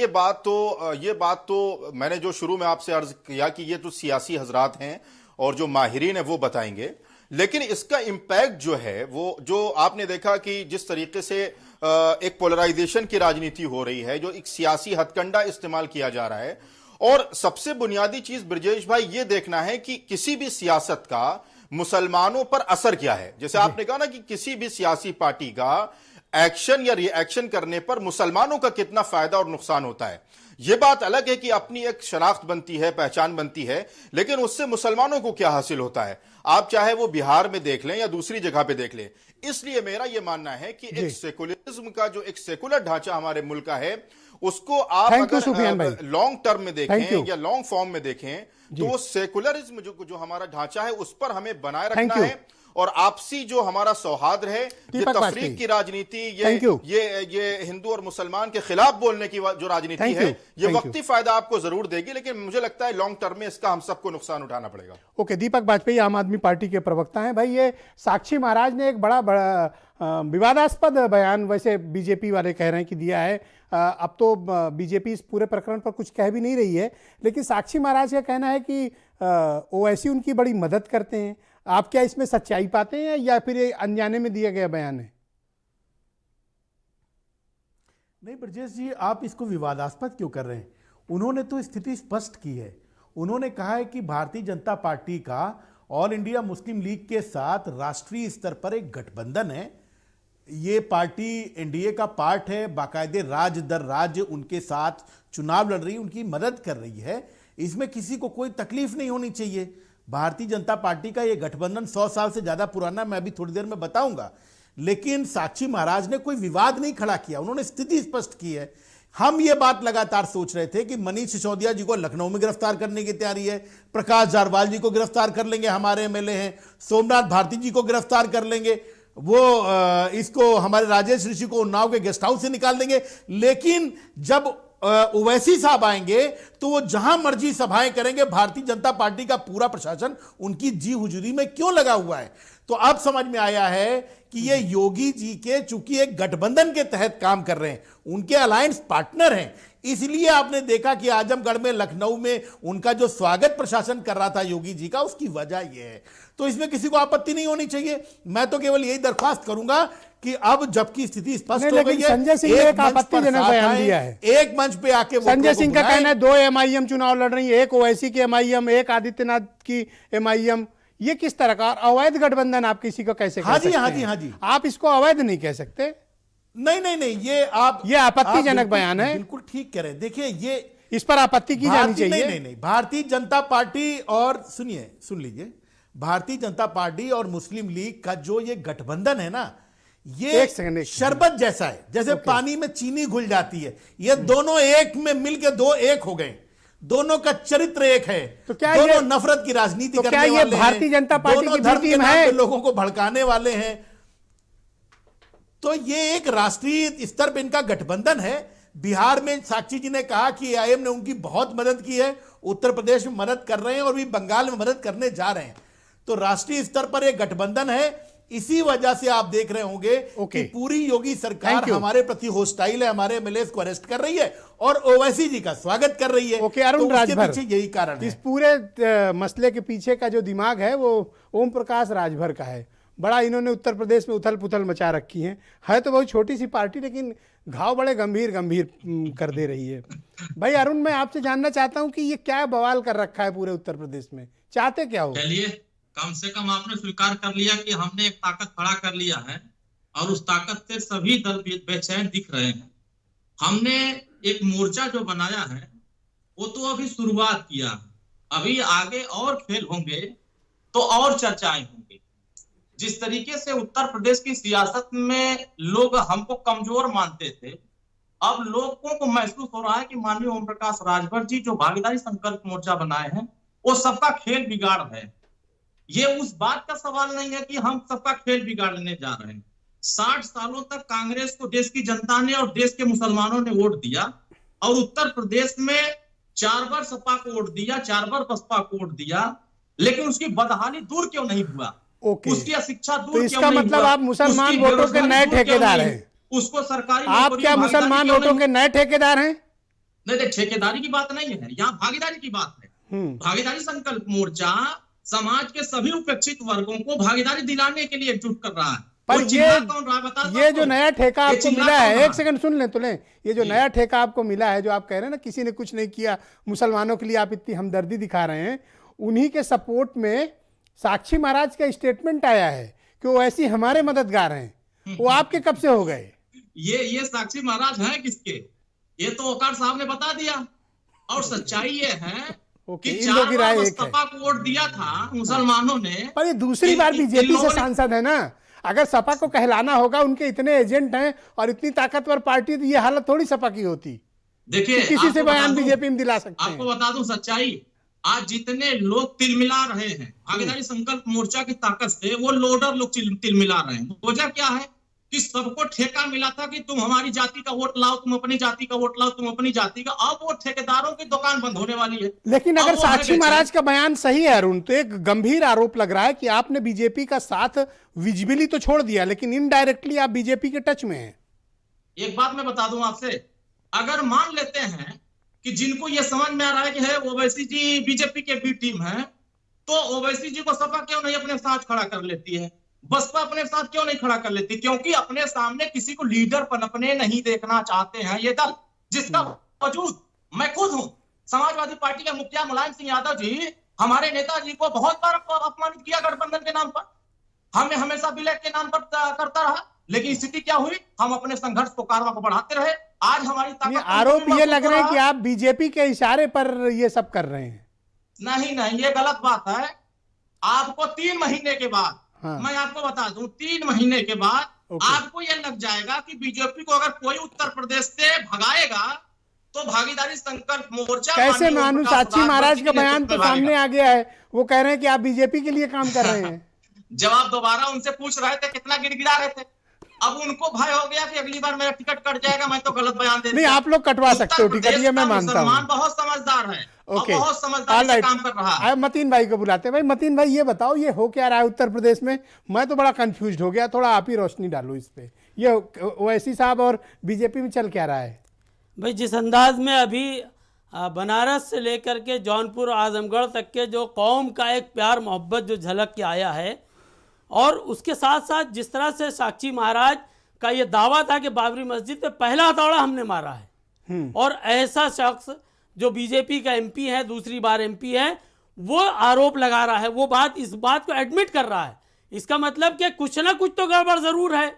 बात तो मैंने जो शुरू में आपसे अर्ज किया कि ये तो सियासी हजरात हैं और जो माहिरीन है वो बताएंगे। लेकिन इसका इंपैक्ट जो है, वो जो आपने देखा कि जिस तरीके से एक पोलराइजेशन की राजनीति हो रही है, जो एक सियासी हथकंडा इस्तेमाल किया जा रहा है, और सबसे बुनियादी चीज ब्रजेश भाई ये देखना है कि किसी भी सियासत का मुसलमानों पर असर क्या है। जैसे आपने कहा ना कि किसी भी सियासी पार्टी का एक्शन या रिएक्शन करने पर मुसलमानों का कितना फायदा और नुकसान होता है। यह बात अलग है कि अपनी एक शनाख्त बनती है, पहचान बनती है, लेकिन उससे मुसलमानों को क्या हासिल होता है, आप चाहे वो बिहार में देख लें या दूसरी जगह पे देख लें। इसलिए मेरा यह मानना है कि एक सेकुलरिज्म का जो एक सेकुलर ढांचा हमारे मुल्क का है, उसको आप अगर लॉन्ग टर्म में देखें या लॉन्ग फॉर्म में देखें, तो सेकुलरिज्म जो हमारा ढांचा है उस पर हमें बनाए रखना है, और आपसी जो हमारा सौहार्द है, ये तफरीक की राजनीति, ये हिंदू और मुसलमान के खिलाफ बोलने की जो राजनीति है, ये वक्ती फायदा आपको जरूर देगी, लेकिन मुझे लगता है लॉन्ग टर्म में इसका हम सबको नुकसान उठाना पड़ेगा। ओके, दीपक बाजपेयी आम आदमी पार्टी के प्रवक्ता हैं। भाई, ये साक्षी महाराज ने एक बड़ा विवादास्पद बयान, वैसे बीजेपी वाले कह रहे हैं कि दिया है। अब तो बीजेपी इस पूरे प्रकरण पर कुछ कह भी नहीं रही है, लेकिन साक्षी महाराज का कहना है कि ओवैसी उनकी बड़ी मदद करते हैं। आप क्या इसमें सच्चाई पाते हैं या फिर ये अनजाने में दिया गया बयान है? नहीं ब्रजेश जी, आप इसको विवादास्पद क्यों कर रहे हैं? उन्होंने तो स्थिति स्पष्ट की है। उन्होंने कहा है कि भारतीय जनता पार्टी का ऑल इंडिया मुस्लिम लीग के साथ राष्ट्रीय स्तर पर एक गठबंधन है। ये पार्टी एनडीए का पार्ट है, बाकायदे राज्य दर राज्य उनके साथ चुनाव लड़ रही, उनकी मदद कर रही है। इसमें किसी को कोई तकलीफ नहीं होनी चाहिए। भारतीय जनता पार्टी का ये गठबंधन 100 साल से ज्यादा पुराना, मैं अभी थोड़ी देर में बताऊंगा। लेकिन साक्षी महाराज ने कोई विवाद नहीं खड़ा किया, उन्होंने स्थिति स्पष्ट की है। हम ये बात लगातार सोच रहे थे कि मनीष सिसोदिया जी को लखनऊ में गिरफ्तार करने की तैयारी है, प्रकाश जारवाल जी को गिरफ्तार कर लेंगे, हमारे एमएलए हैं, सोमनाथ भारती जी को गिरफ्तार कर लेंगे, वो इसको हमारे राजेश ऋषि को उन्नाव के गेस्ट हाउस से निकाल देंगे। लेकिन जब ओवैसी साहब आएंगे तो वो जहां मर्जी सभाएं करेंगे। भारतीय जनता पार्टी का पूरा प्रशासन उनकी जी हुजूरी में क्यों लगा हुआ है? तो अब समझ में आया है कि ये योगी जी के चूंकि एक गठबंधन के तहत काम कर रहे हैं, उनके अलायंस पार्टनर हैं, इसलिए आपने देखा कि आजमगढ़ में, लखनऊ में उनका जो स्वागत प्रशासन कर रहा था योगी जी का, उसकी वजह यह है। तो इसमें किसी को आपत्ति नहीं होनी चाहिए। मैं तो केवल यही दरख्वास्त करूंगा कि अब जबकि स्थिति स्पष्ट हो गई है, संजय सिंह ने एक आपत्तिजनक बयान दिया है। एक मंच पे आके संजय सिंह का कहना है 2 एमआईएम चुनाव लड़ रही है, एक ओवैसी की एमआईएम, एक आदित्यनाथ की एमआईएम। ये किस तरह का अवैध गठबंधन आप किसी को कैसे कह सकते हैं? हाँ जी, आप इसको अवैध नहीं कह सकते। नहीं, ये आपत्तिजनक बयान है। बिल्कुल ठीक कह रहे हैं। देखिए, ये इस पर आपत्ति की जानी चाहिए। नहीं, भारतीय जनता पार्टी और सुन लीजिए, भारतीय जनता पार्टी और मुस्लिम लीग का जो ये गठबंधन है ना, ये शरबत जैसा है, जैसे पानी में चीनी घुल जाती है। ये दोनों एक में मिलके 2 एक हो गए, दोनों का चरित्र एक है। तो क्या दोनों नफरत की राजनीति करने वाले हैं, भारतीय जनता पार्टी की धर्म के टीम नाम है, पे लोगों को भड़काने वाले हैं। तो ये एक राष्ट्रीय स्तर पर इनका गठबंधन है। बिहार में साक्षी जी ने कहा कि एआईएम ने उनकी बहुत मदद की है, उत्तर प्रदेश में मदद कर रहे हैं और भी बंगाल में मदद करने जा रहे हैं। तो राष्ट्रीय स्तर पर एक गठबंधन है। इसी वजह से आप देख रहे होंगे कि पूरी योगी सरकार हमारे प्रति होस्टाइल है, हमारे एमएलए को अरेस्ट कर रही है और ओवैसी जी का स्वागत कर रही है। अरुण राजभर, यही कारण है। इस पूरे मसले के पीछे का जो दिमाग है वो ओम प्रकाश राजभर का है। बड़ा इन्होंने उत्तर प्रदेश में उथल पुथल मचा रखी है तो बहुत छोटी सी पार्टी, लेकिन घाव बड़े गंभीर कर दे रही है। भाई अरुण, मैं आपसे जानना चाहता हूं कि ये क्या बवाल कर रखा है पूरे उत्तर प्रदेश में, चाहते क्या हो? चलिए, कम से कम आपने स्वीकार कर लिया कि हमने एक ताकत खड़ा कर लिया है और उस ताकत से सभी दल बेचैन दिख रहे हैं। हमने एक मोर्चा जो बनाया है वो तो अभी शुरुआत किया, अभी आगे और खेल होंगे तो और चर्चाएं होंगी। जिस तरीके से उत्तर प्रदेश की सियासत में लोग हमको कमजोर मानते थे, अब लोगों को महसूस हो रहा है कि माननीय ओम प्रकाश राजभर जी जो भागीदारी संकल्प मोर्चा बनाए हैं वो सबका खेल बिगाड़ है। ये उस बात का सवाल नहीं है कि हम सबका खेल बिगाड़ने जा रहे हैं। 60 सालों तक कांग्रेस को देश की जनता ने और देश के मुसलमानों ने वोट दिया और उत्तर प्रदेश में 4 बार सपा को वोट दिया, 4 बार बसपा को वोट दिया, लेकिन उसकी बदहाली दूर क्यों नहीं हुआ? उसकी अशिक्षा दूर क्यों नहीं हुआ? तो इसका मतलब आप मुसलमान वोटों के नए ठेकेदार हैं? उसको सरकारी आप क्या मुसलमान वोटों के नए ठेकेदार हैं? नहीं, ठेकेदारी की बात नहीं है, यहाँ भागीदारी की बात है। भागीदारी संकल्प मोर्चा समाज के सभी उपेक्षित वर्गों को भागीदारी दिलाने के लिए एकजुट कर रहा है। पर ये जो नया ठेका आपको मिला है, एक सेकंड सुन लें तो लें, ये जो नया ठेका आपको मिला है, जो आप कह रहे हैं ना किसी ने कुछ नहीं किया मुसलमानों के लिए, आप इतनी हमदर्दी दिखा रहे हैं, उन्हीं के सपोर्ट में साक्षी महाराज का स्टेटमेंट आया है कि वो ऐसी हमारे मददगार हैं। वो आपके कब से हो गए? ये साक्षी महाराज हैं किसके? ये तो ओकार साहब ने बता दिया। और सच्चाई ये है कि 4 बार सपा को वोट दिया था मुसलमानों ने। पर ये दूसरी बार बीजेपी से सांसद है ना। अगर सपा को कहलाना होगा, उनके इतने एजेंट हैं और इतनी ताकतवर पार्टी, तो ये हालत थोड़ी सपा की होती। देखिए, किसी से बयान बीजेपी में दिला सकते हैं। आपको बता दूं सच्चाई, आज जितने लोग तिलमिला रहे हैं भागीदारी संकल्प मोर्चा की ताकत से, वो लोडर लोग तिलमिला रहे हैं। वजह क्या है कि सबको ठेका मिला था कि तुम हमारी जाति का वोट लाओ, तुम अपनी जाति का वोट लाओ, तुम अपनी जाति का। अब वो ठेकेदारों की दुकान बंद होने वाली है। लेकिन अगर साक्षी महाराज का बयान सही है अरुण, तो एक गंभीर आरोप लग रहा है कि आपने बीजेपी का साथ विजिबली तो छोड़ दिया, लेकिन इनडायरेक्टली आप बीजेपी के टच में हैं। एक बात मैं बता दूं आपसे, अगर मान लेते हैं कि जिनको ये समझ में आ रहा है कि है ओवैसी जी बीजेपी के बी टीम है, तो ओवैसी जी को सपा क्यों नहीं अपने साथ खड़ा कर लेती है? बसपा अपने साथ क्यों नहीं खड़ा कर लेती? क्योंकि अपने सामने किसी को लीडर पनपने नहीं देखना चाहते हैं ये दल, जिसका वजूद मैं खुद हूं। समाजवादी पार्टी के मुखिया मुलायम सिंह यादव जी हमारे नेताजी को बहुत बार अपमानित किया गठबंधन के नाम पर, हमें हमेशा विलय के नाम पर करता रहा, लेकिन स्थिति क्या हुई? हम अपने संघर्ष को कारवा को बढ़ाते रहे। आज हमारी ताकत, आरोप ये लग रहा है कि आप बीजेपी के इशारे पर ये सब कर रहे हैं। नहीं, ये गलत बात है। आपको 3 महीने के बाद, मैं आपको बता दूं, 3 महीने के बाद आपको यह लग जाएगा कि बीजेपी को अगर कोई उत्तर प्रदेश से भगाएगा तो भागीदारी संकल्प मोर्चा कैसे मानू? साक्षी महाराज का बयान तो सामने आ गया है, वो कह रहे हैं कि आप बीजेपी के लिए काम कर रहे हैं। जवाब दोबारा उनसे पूछ रहे थे, कितना गिड़गिड़ा रहे थे। अब उनको भय हो गया कि अगली बार मेरा टिकट कट जाएगा, मैं तो गलत बयान दे। नहीं, आप लोग कटवा सकते हो टिकट, ये मैं मानता हूँ। मुसलमान बहुत समझदार है, ओके, बहुत समझदारी से काम कर रहा है। मतीन भाई को बुलाते हैं। भाई मतीन भाई, ये बताओ ये हो क्या रहा है उत्तर प्रदेश में? मैं तो बड़ा कंफ्यूज हो गया, थोड़ा आप ही रोशनी डालो इस पे। ये ओवैसी साहब और बीजेपी में चल क्या रहा है? भाई जिस अंदाज में अभी बनारस से लेकर के जौनपुर आजमगढ़ तक के जो कौम का एक प्यार मोहब्बत जो झलक के आया है, और उसके साथ साथ जिस तरह से साक्षी महाराज का ये दावा था कि बाबरी मस्जिद पे पहला हथौड़ा हमने मारा है, और ऐसा शख्स जो बीजेपी का एमपी है, दूसरी बार एमपी है, वो आरोप लगा रहा है, वो इस बात को एडमिट कर रहा है। इसका मतलब कि कुछ ना कुछ तो गड़बड़ ज़रूर है।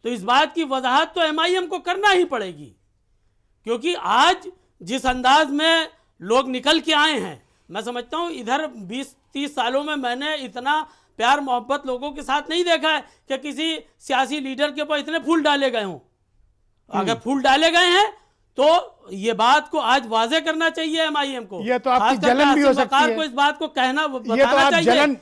तो इस बात की वजाहत तो एमआईएम को करना ही पड़ेगी, क्योंकि आज जिस अंदाज में लोग निकल के आए हैं, मैं समझता हूँ इधर 20-30 सालों में मैंने इतना प्यार मोहब्बत लोगों के साथ नहीं देखा है कि किसी सियासी लीडर के ऊपर इतने फूल डाले गए हों। अगर फूल डाले गए हैं तो ये बात को आज वाजे करना चाहिए एमआईएम को। ये तो आपकी जलन भी हो सकती है, को इस बात को कहना ये तो आप जलन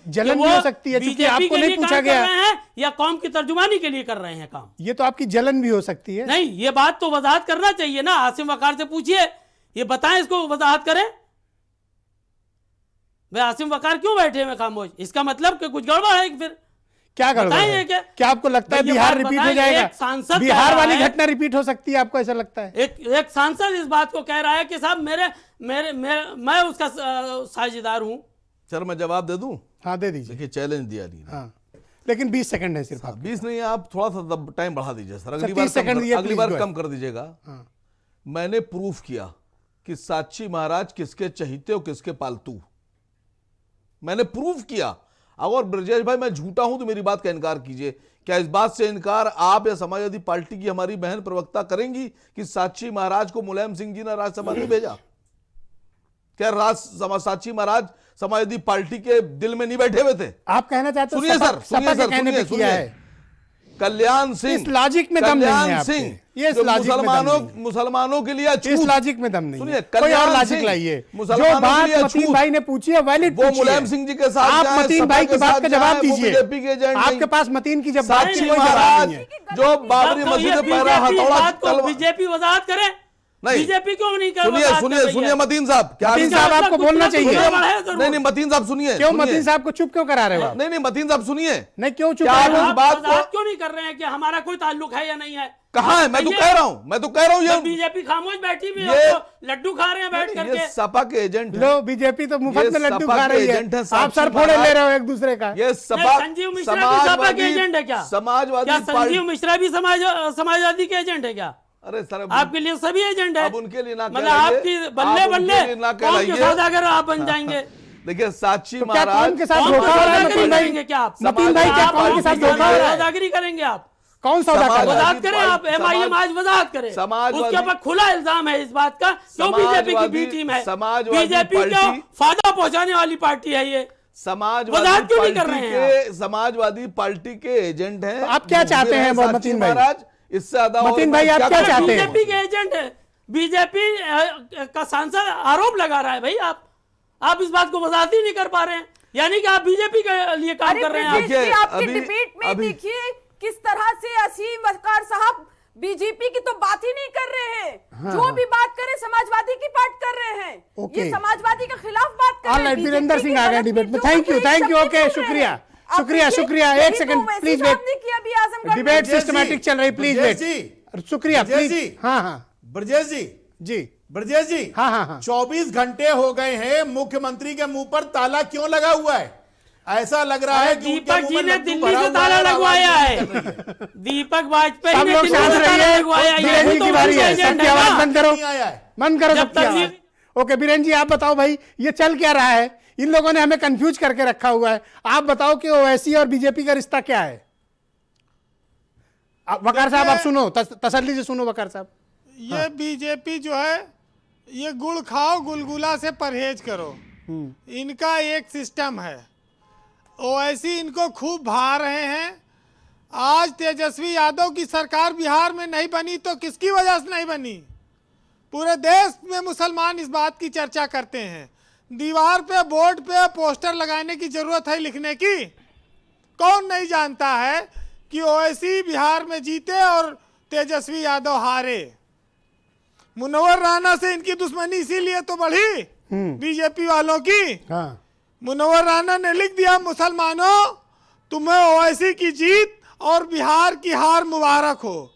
भी हो सकती है, क्योंकि आपको नहीं पूछा गया है या कौम की तर्जुमानी के लिए कर रहे हैं काम। ये तो आपकी जलन भी हो सकती है। नहीं, ये बात तो वजाहत करना चाहिए ना। आसिम वकार से पूछिए, ये बताएं, इसको वजाहत करें। वे आसिम वकार क्यों बैठे हुए खामोश? इसका मतलब कि कुछ गड़बड़ है। फिर क्या गड़बड़ है? क्या आपको लगता है बिहार रिपीट हो जाएगा? सांसद बिहार वाली घटना रिपीट हो सकती है, आपको ऐसा लगता है? एक सांसद इस बात को कह रहा है कि साहब मैं उसका साझेदार हूं। सर मैं जवाब दे दूं? हाँ दे दीजिए। देखिए चैलेंज दिया नहीं। हाँ, लेकिन 20 सेकंड है सिर्फ। 20 नहीं, आप थोड़ा सा टाइम बढ़ा दीजिए सर, अगली बार कम कर दीजिएगा। मैंने प्रूफ किया कि साक्षी महाराज किसके चहीते और किसके पालतू, मैंने प्रूफ किया। अगर ब्रजेश भाई मैं झूठा हूं तो मेरी बात का इनकार कीजिए। क्या इस बात से इनकार आप या समाजवादी पार्टी की हमारी बहन प्रवक्ता करेंगी कि साक्षी महाराज को मुलायम सिंह जी ने राज्यसभा नहीं भेजा? क्या साक्षी महाराज समाजवादी पार्टी के दिल में नहीं बैठे हुए थे? आप कहना चाहते हो? सुनिए कल्याण सिंह, इस लॉजिक में दम नहीं है सिंह, ये मुसलमानों के लिए इस लॉजिक में दम नहीं है। कोई और लॉजिक लाइए। जो बात मतीन भाई ने पूछी है वैलिड वो मुलायम सिंह जी के साथ आप मतीन भाई की बात का जवाब दीजिए। आपके पास मतीन की जब बात महाराज जो बाबरी मस्जिद में पहला हथौड़ा, बीजेपी वजाहत करे, बीजेपी क्यों नहीं कर? सुनिए मतीन साहब, क्या मतीन साहब आपको बोलना चाहिए? नहीं मतीन साहब सुनिए। क्यों मतीन साहब को चुप क्यों करा रहे हो? नहीं मतीन साहब सुनिए। नहीं क्यों चुप? बात क्यों नहीं कर रहे हैं कि हमारा कोई ताल्लुक है या नहीं है? कहाँ है? मैं तो कह रहा हूँ ये बीजेपी खामोश बैठी भी है, लड्डू खा रहे हैं बैठ करके। सपा के एजेंट लो, बीजेपी तो मुफ्त में लड्डू खा रही है, आप सर फोड़े ले रहे हो एक दूसरे का। ये संजीव मिश्रा भी सपा के एजेंट है क्या? समाजवादी संजीव मिश्रा भी समाजवादी के एजेंट है क्या? अरे सर आपके लिए सभी एजेंट है। अब उनके लिए ना मतलब आपकी बल्ले बल्ले कौन के सौदागर आप बन जाएंगे। देखिए साक्षी महाराज के साथ धोखा हो रहा है मतीन भाई? क्या आप मतीन भाई क्या कौन के साथ धोखा हो रहा है? सौदागरी करेंगे आप? कौन सौदा कर रहा है? वजाहत करें आप, एमआईएम आज वजाहत करे। उसके ऊपर खुला इल्जाम है इस बात का, क्यों बीजेपी की बी टीम है, बीजेपी को फायदा पहुंचाने वाली पार्टी है ये। समाजवादी पार्टी के एजेंट हैं। आप क्या चाहते हैं मतीन भाई? इससे ज्यादा मतीन भाई आप क्या चाहते हैं? बीजेपी के एजेंट है, बीजेपी का सांसद आरोप लगा रहा है। भाई आप इस बात को वजाहत ही नहीं कर पा रहे हैं, यानी कि आप बीजेपी के लिए काम कर रहे हैं। आपकी डिबेट में देखिए किस तरह से असीम वकार साहब बीजेपी की तो बात ही नहीं कर रहे हैं। हाँ, जो भी बात करें समाजवादी की बात कर रहे हैं। ये समाजवादी के खिलाफ बात कर रहे हैं। वीरेंद्र सिंह आ गए डिबेट में। Thank you. ओके, शुक्रिया। एक second please wait, debate systematic चल रही, प्लीज वेट। शुक्रिया प्लीज। हाँ ब्रजेश जी हाँ 24 घंटे हो गए हैं, मुख्यमंत्री के मुंह पर ताला क्यों लगा हुआ है? ऐसा लग रहा है दीपक जी ने दिल्ली से ताला लगवाया है। दीपक वाजपेयी ने दिल्ली से ताला लगवाया है। सबकी आवाज बंद करो सबकी आवाज। ओके बीरेन जी आप बताओ भाई, ये चल क्या रहा है? इन लोगों ने हमें कंफ्यूज करके रखा हुआ है। आप बताओ कि ओवैसी और बीजेपी का रिश्ता क्या है? वकार साहब आप सुनो, तसल्ली से सुनो वकार साहब। ये बीजेपी जो है ये गुड़ खाओ गुलगुला से परहेज करो, इनका एक सिस्टम है। ओवैसी इनको खूब भा रहे हैं आज तेजस्वी यादव की सरकार बिहार में नहीं बनी तो किसकी वजह से नहीं बनी? पूरे देश में मुसलमान इस बात की चर्चा करते हैं। दीवार पे, बोर्ड पे पोस्टर लगाने की जरूरत है लिखने की? कौन नहीं जानता है कि ओवैसी बिहार में जीते और तेजस्वी यादव हारे। मुनव्वर राणा से इनकी दुश्मनी इसीलिए तो बढ़ी बीजेपी वालों की। हाँ। मुनव्वर राणा ने लिख दिया, मुसलमानों तुम्हें ओवैसी की जीत और बिहार की हार मुबारक हो।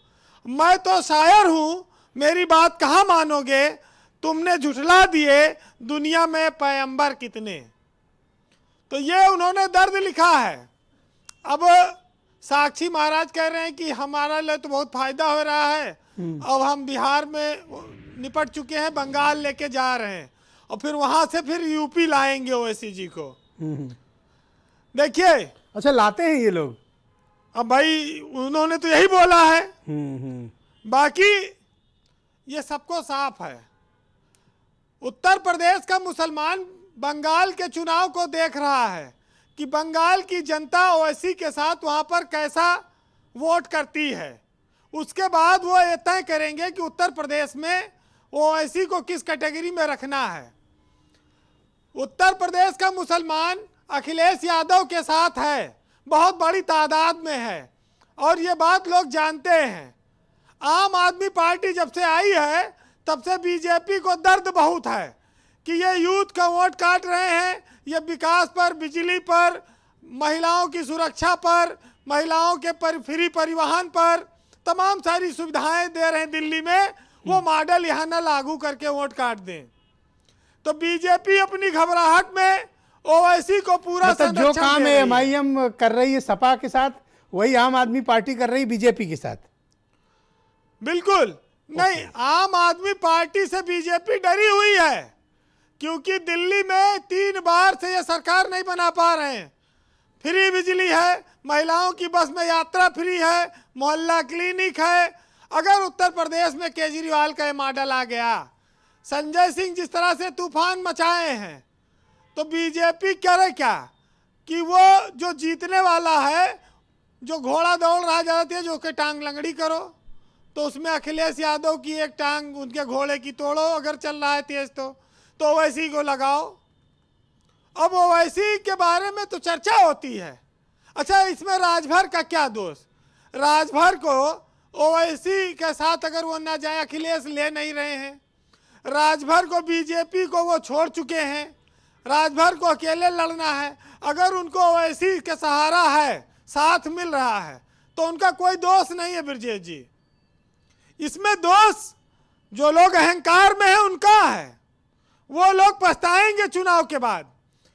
मैं तो शायर हूं, मेरी बात कहाँ मानोगे? तुमने झुठला दिए दुनिया में पैगंबर कितने। तो ये उन्होंने दर्द लिखा है। अब साक्षी महाराज कह रहे हैं कि हमारा लिए तो बहुत फायदा हो रहा है, अब हम बिहार में निपट चुके हैं, बंगाल लेके जा रहे हैं और फिर वहां से फिर यूपी लाएंगे ओवैसी जी को। देखिए, अच्छा लाते हैं ये लोग? अब भाई उन्होंने तो यही बोला है, बाकी ये सबको साफ है। उत्तर प्रदेश का मुसलमान बंगाल के चुनाव को देख रहा है कि बंगाल की जनता ओवैसी के साथ वहां पर कैसा वोट करती है। उसके बाद वो ये तय करेंगे कि उत्तर प्रदेश में ओवैसी को किस कैटेगरी में रखना है। उत्तर प्रदेश का मुसलमान अखिलेश यादव के साथ है, बहुत बड़ी तादाद में है और ये बात लोग जानते हैं। आम आदमी पार्टी जब से आई है तब से बीजेपी को दर्द बहुत है कि ये यूथ का वोट काट रहे हैं, ये विकास पर, बिजली पर, महिलाओं की सुरक्षा पर, महिलाओं के फ्री परिवहन पर तमाम सारी सुविधाएं दे रहे हैं दिल्ली में, वो मॉडल यहाँ न लागू करके वोट काट दें। तो बीजेपी अपनी घबराहट में ओवैसी को पूरा मतलब जो काम एमआईएम कर रही है सपा के साथ, वही आम आदमी पार्टी कर रही है बीजेपी के साथ। बिल्कुल नहीं, आम आदमी पार्टी से बीजेपी डरी हुई है क्योंकि दिल्ली में 3 बार से ये सरकार नहीं बना पा रहे हैं। फ्री बिजली है, महिलाओं की बस में यात्रा फ्री है, मोहल्ला क्लिनिक है। अगर उत्तर प्रदेश में केजरीवाल का ये मॉडल आ गया, संजय सिंह जिस तरह से तूफान मचाए हैं, तो बीजेपी करे क्या कि वो जो जीतने वाला है, जो घोड़ा दौड़ रहा जाती है, जो कि टांग लंगड़ी करो, तो उसमें अखिलेश यादव की एक टांग उनके घोड़े की तोड़ो, अगर चल रहा है तेज तो ओवैसी को लगाओ। अब ओवैसी के बारे में तो चर्चा होती है। अच्छा, इसमें राजभर का क्या दोष? राजभर को ओवैसी के साथ अगर वो ना जाए, अखिलेश ले नहीं रहे हैं, राजभर को बीजेपी को वो छोड़ चुके हैं, राजभर को अकेले लड़ना है। अगर उनको ओवैसी के सहारा है, साथ मिल रहा है, तो उनका कोई दोष नहीं है ब्रजेश जी। इसमें दोष जो लोग अहंकार में है उनका है। वो लोग पछताएंगे चुनाव के बाद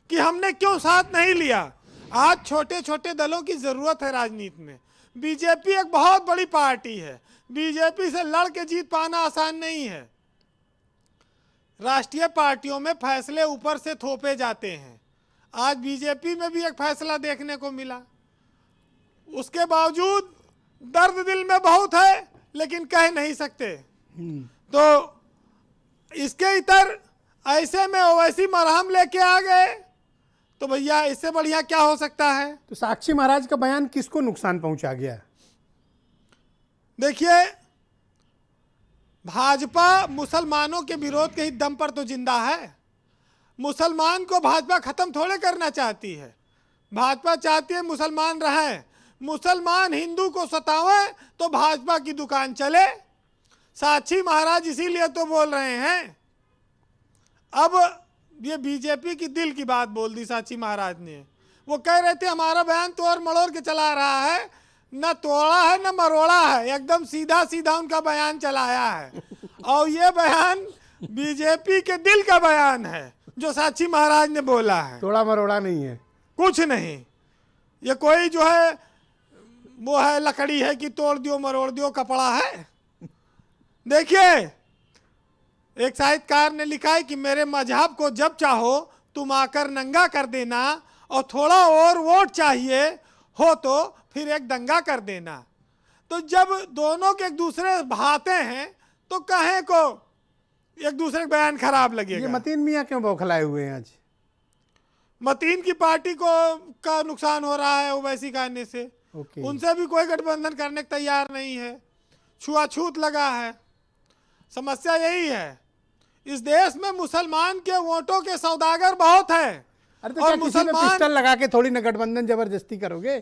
कि हमने क्यों साथ नहीं लिया। आज छोटे छोटे दलों की जरूरत है राजनीति में। बीजेपी एक बहुत बड़ी पार्टी है, बीजेपी से लड़ के जीत पाना आसान नहीं है। राष्ट्रीय पार्टियों में फैसले ऊपर से थोपे जाते हैं। आज बीजेपी में भी एक फैसला देखने को मिला, उसके बावजूद दर्द दिल में बहुत है लेकिन कह नहीं सकते। तो इसके इतर ऐसे में ओवैसी मरहम लेके आ गए, तो भैया इससे बढ़िया क्या हो सकता है। तो साक्षी महाराज का बयान किसको नुकसान पहुंचा गया? देखिए, भाजपा मुसलमानों के विरोध के ही दम पर तो जिंदा है। मुसलमान को भाजपा खत्म थोड़े करना चाहती है। भाजपा चाहती है मुसलमान रहें, मुसलमान हिंदू को सतावें तो भाजपा की दुकान चले। साक्षी महाराज इसीलिए तो बोल रहे हैं। अब ये बीजेपी की दिल की बात बोल दी साक्षी महाराज ने। वो कह रहे थे हमारा बयान तोड़ मड़ोड़ के चला रहा है, न तोड़ा है न मरोड़ा है, एकदम सीधा सीधा उनका बयान चलाया है। और ये बयान बीजेपी के दिल का बयान है जो साक्षी महाराज ने बोला है, तोड़ा मरोड़ा नहीं है, कुछ नहीं। ये कोई जो है वो है लकड़ी है कि तोड़ दियो मरोड़ दियो कपड़ा है। देखिए, एक साहित्यकार ने लिखा है कि मेरे मजहब को जब चाहो तुम आकर नंगा कर देना, और थोड़ा और वोट चाहिए हो तो फिर एक दंगा कर देना। तो जब दोनों के एक दूसरे भाते हैं तो कहें को एक दूसरे का बयान खराब लगेगा। ये मतीन मियाँ क्यों बौखलाए हुए हैं आज? मतीन की पार्टी को का नुकसान हो रहा है ओवैसी कहने से। उनसे भी कोई गठबंधन करने को तैयार नहीं है। छुआछूत लगा है। समस्या यही है, इस देश में मुसलमान के वोटों के सौदागर बहुत है। अरे तो क्या किसी में पिस्टल लगा के थोड़ी ना गठबंधन जबरदस्ती करोगे?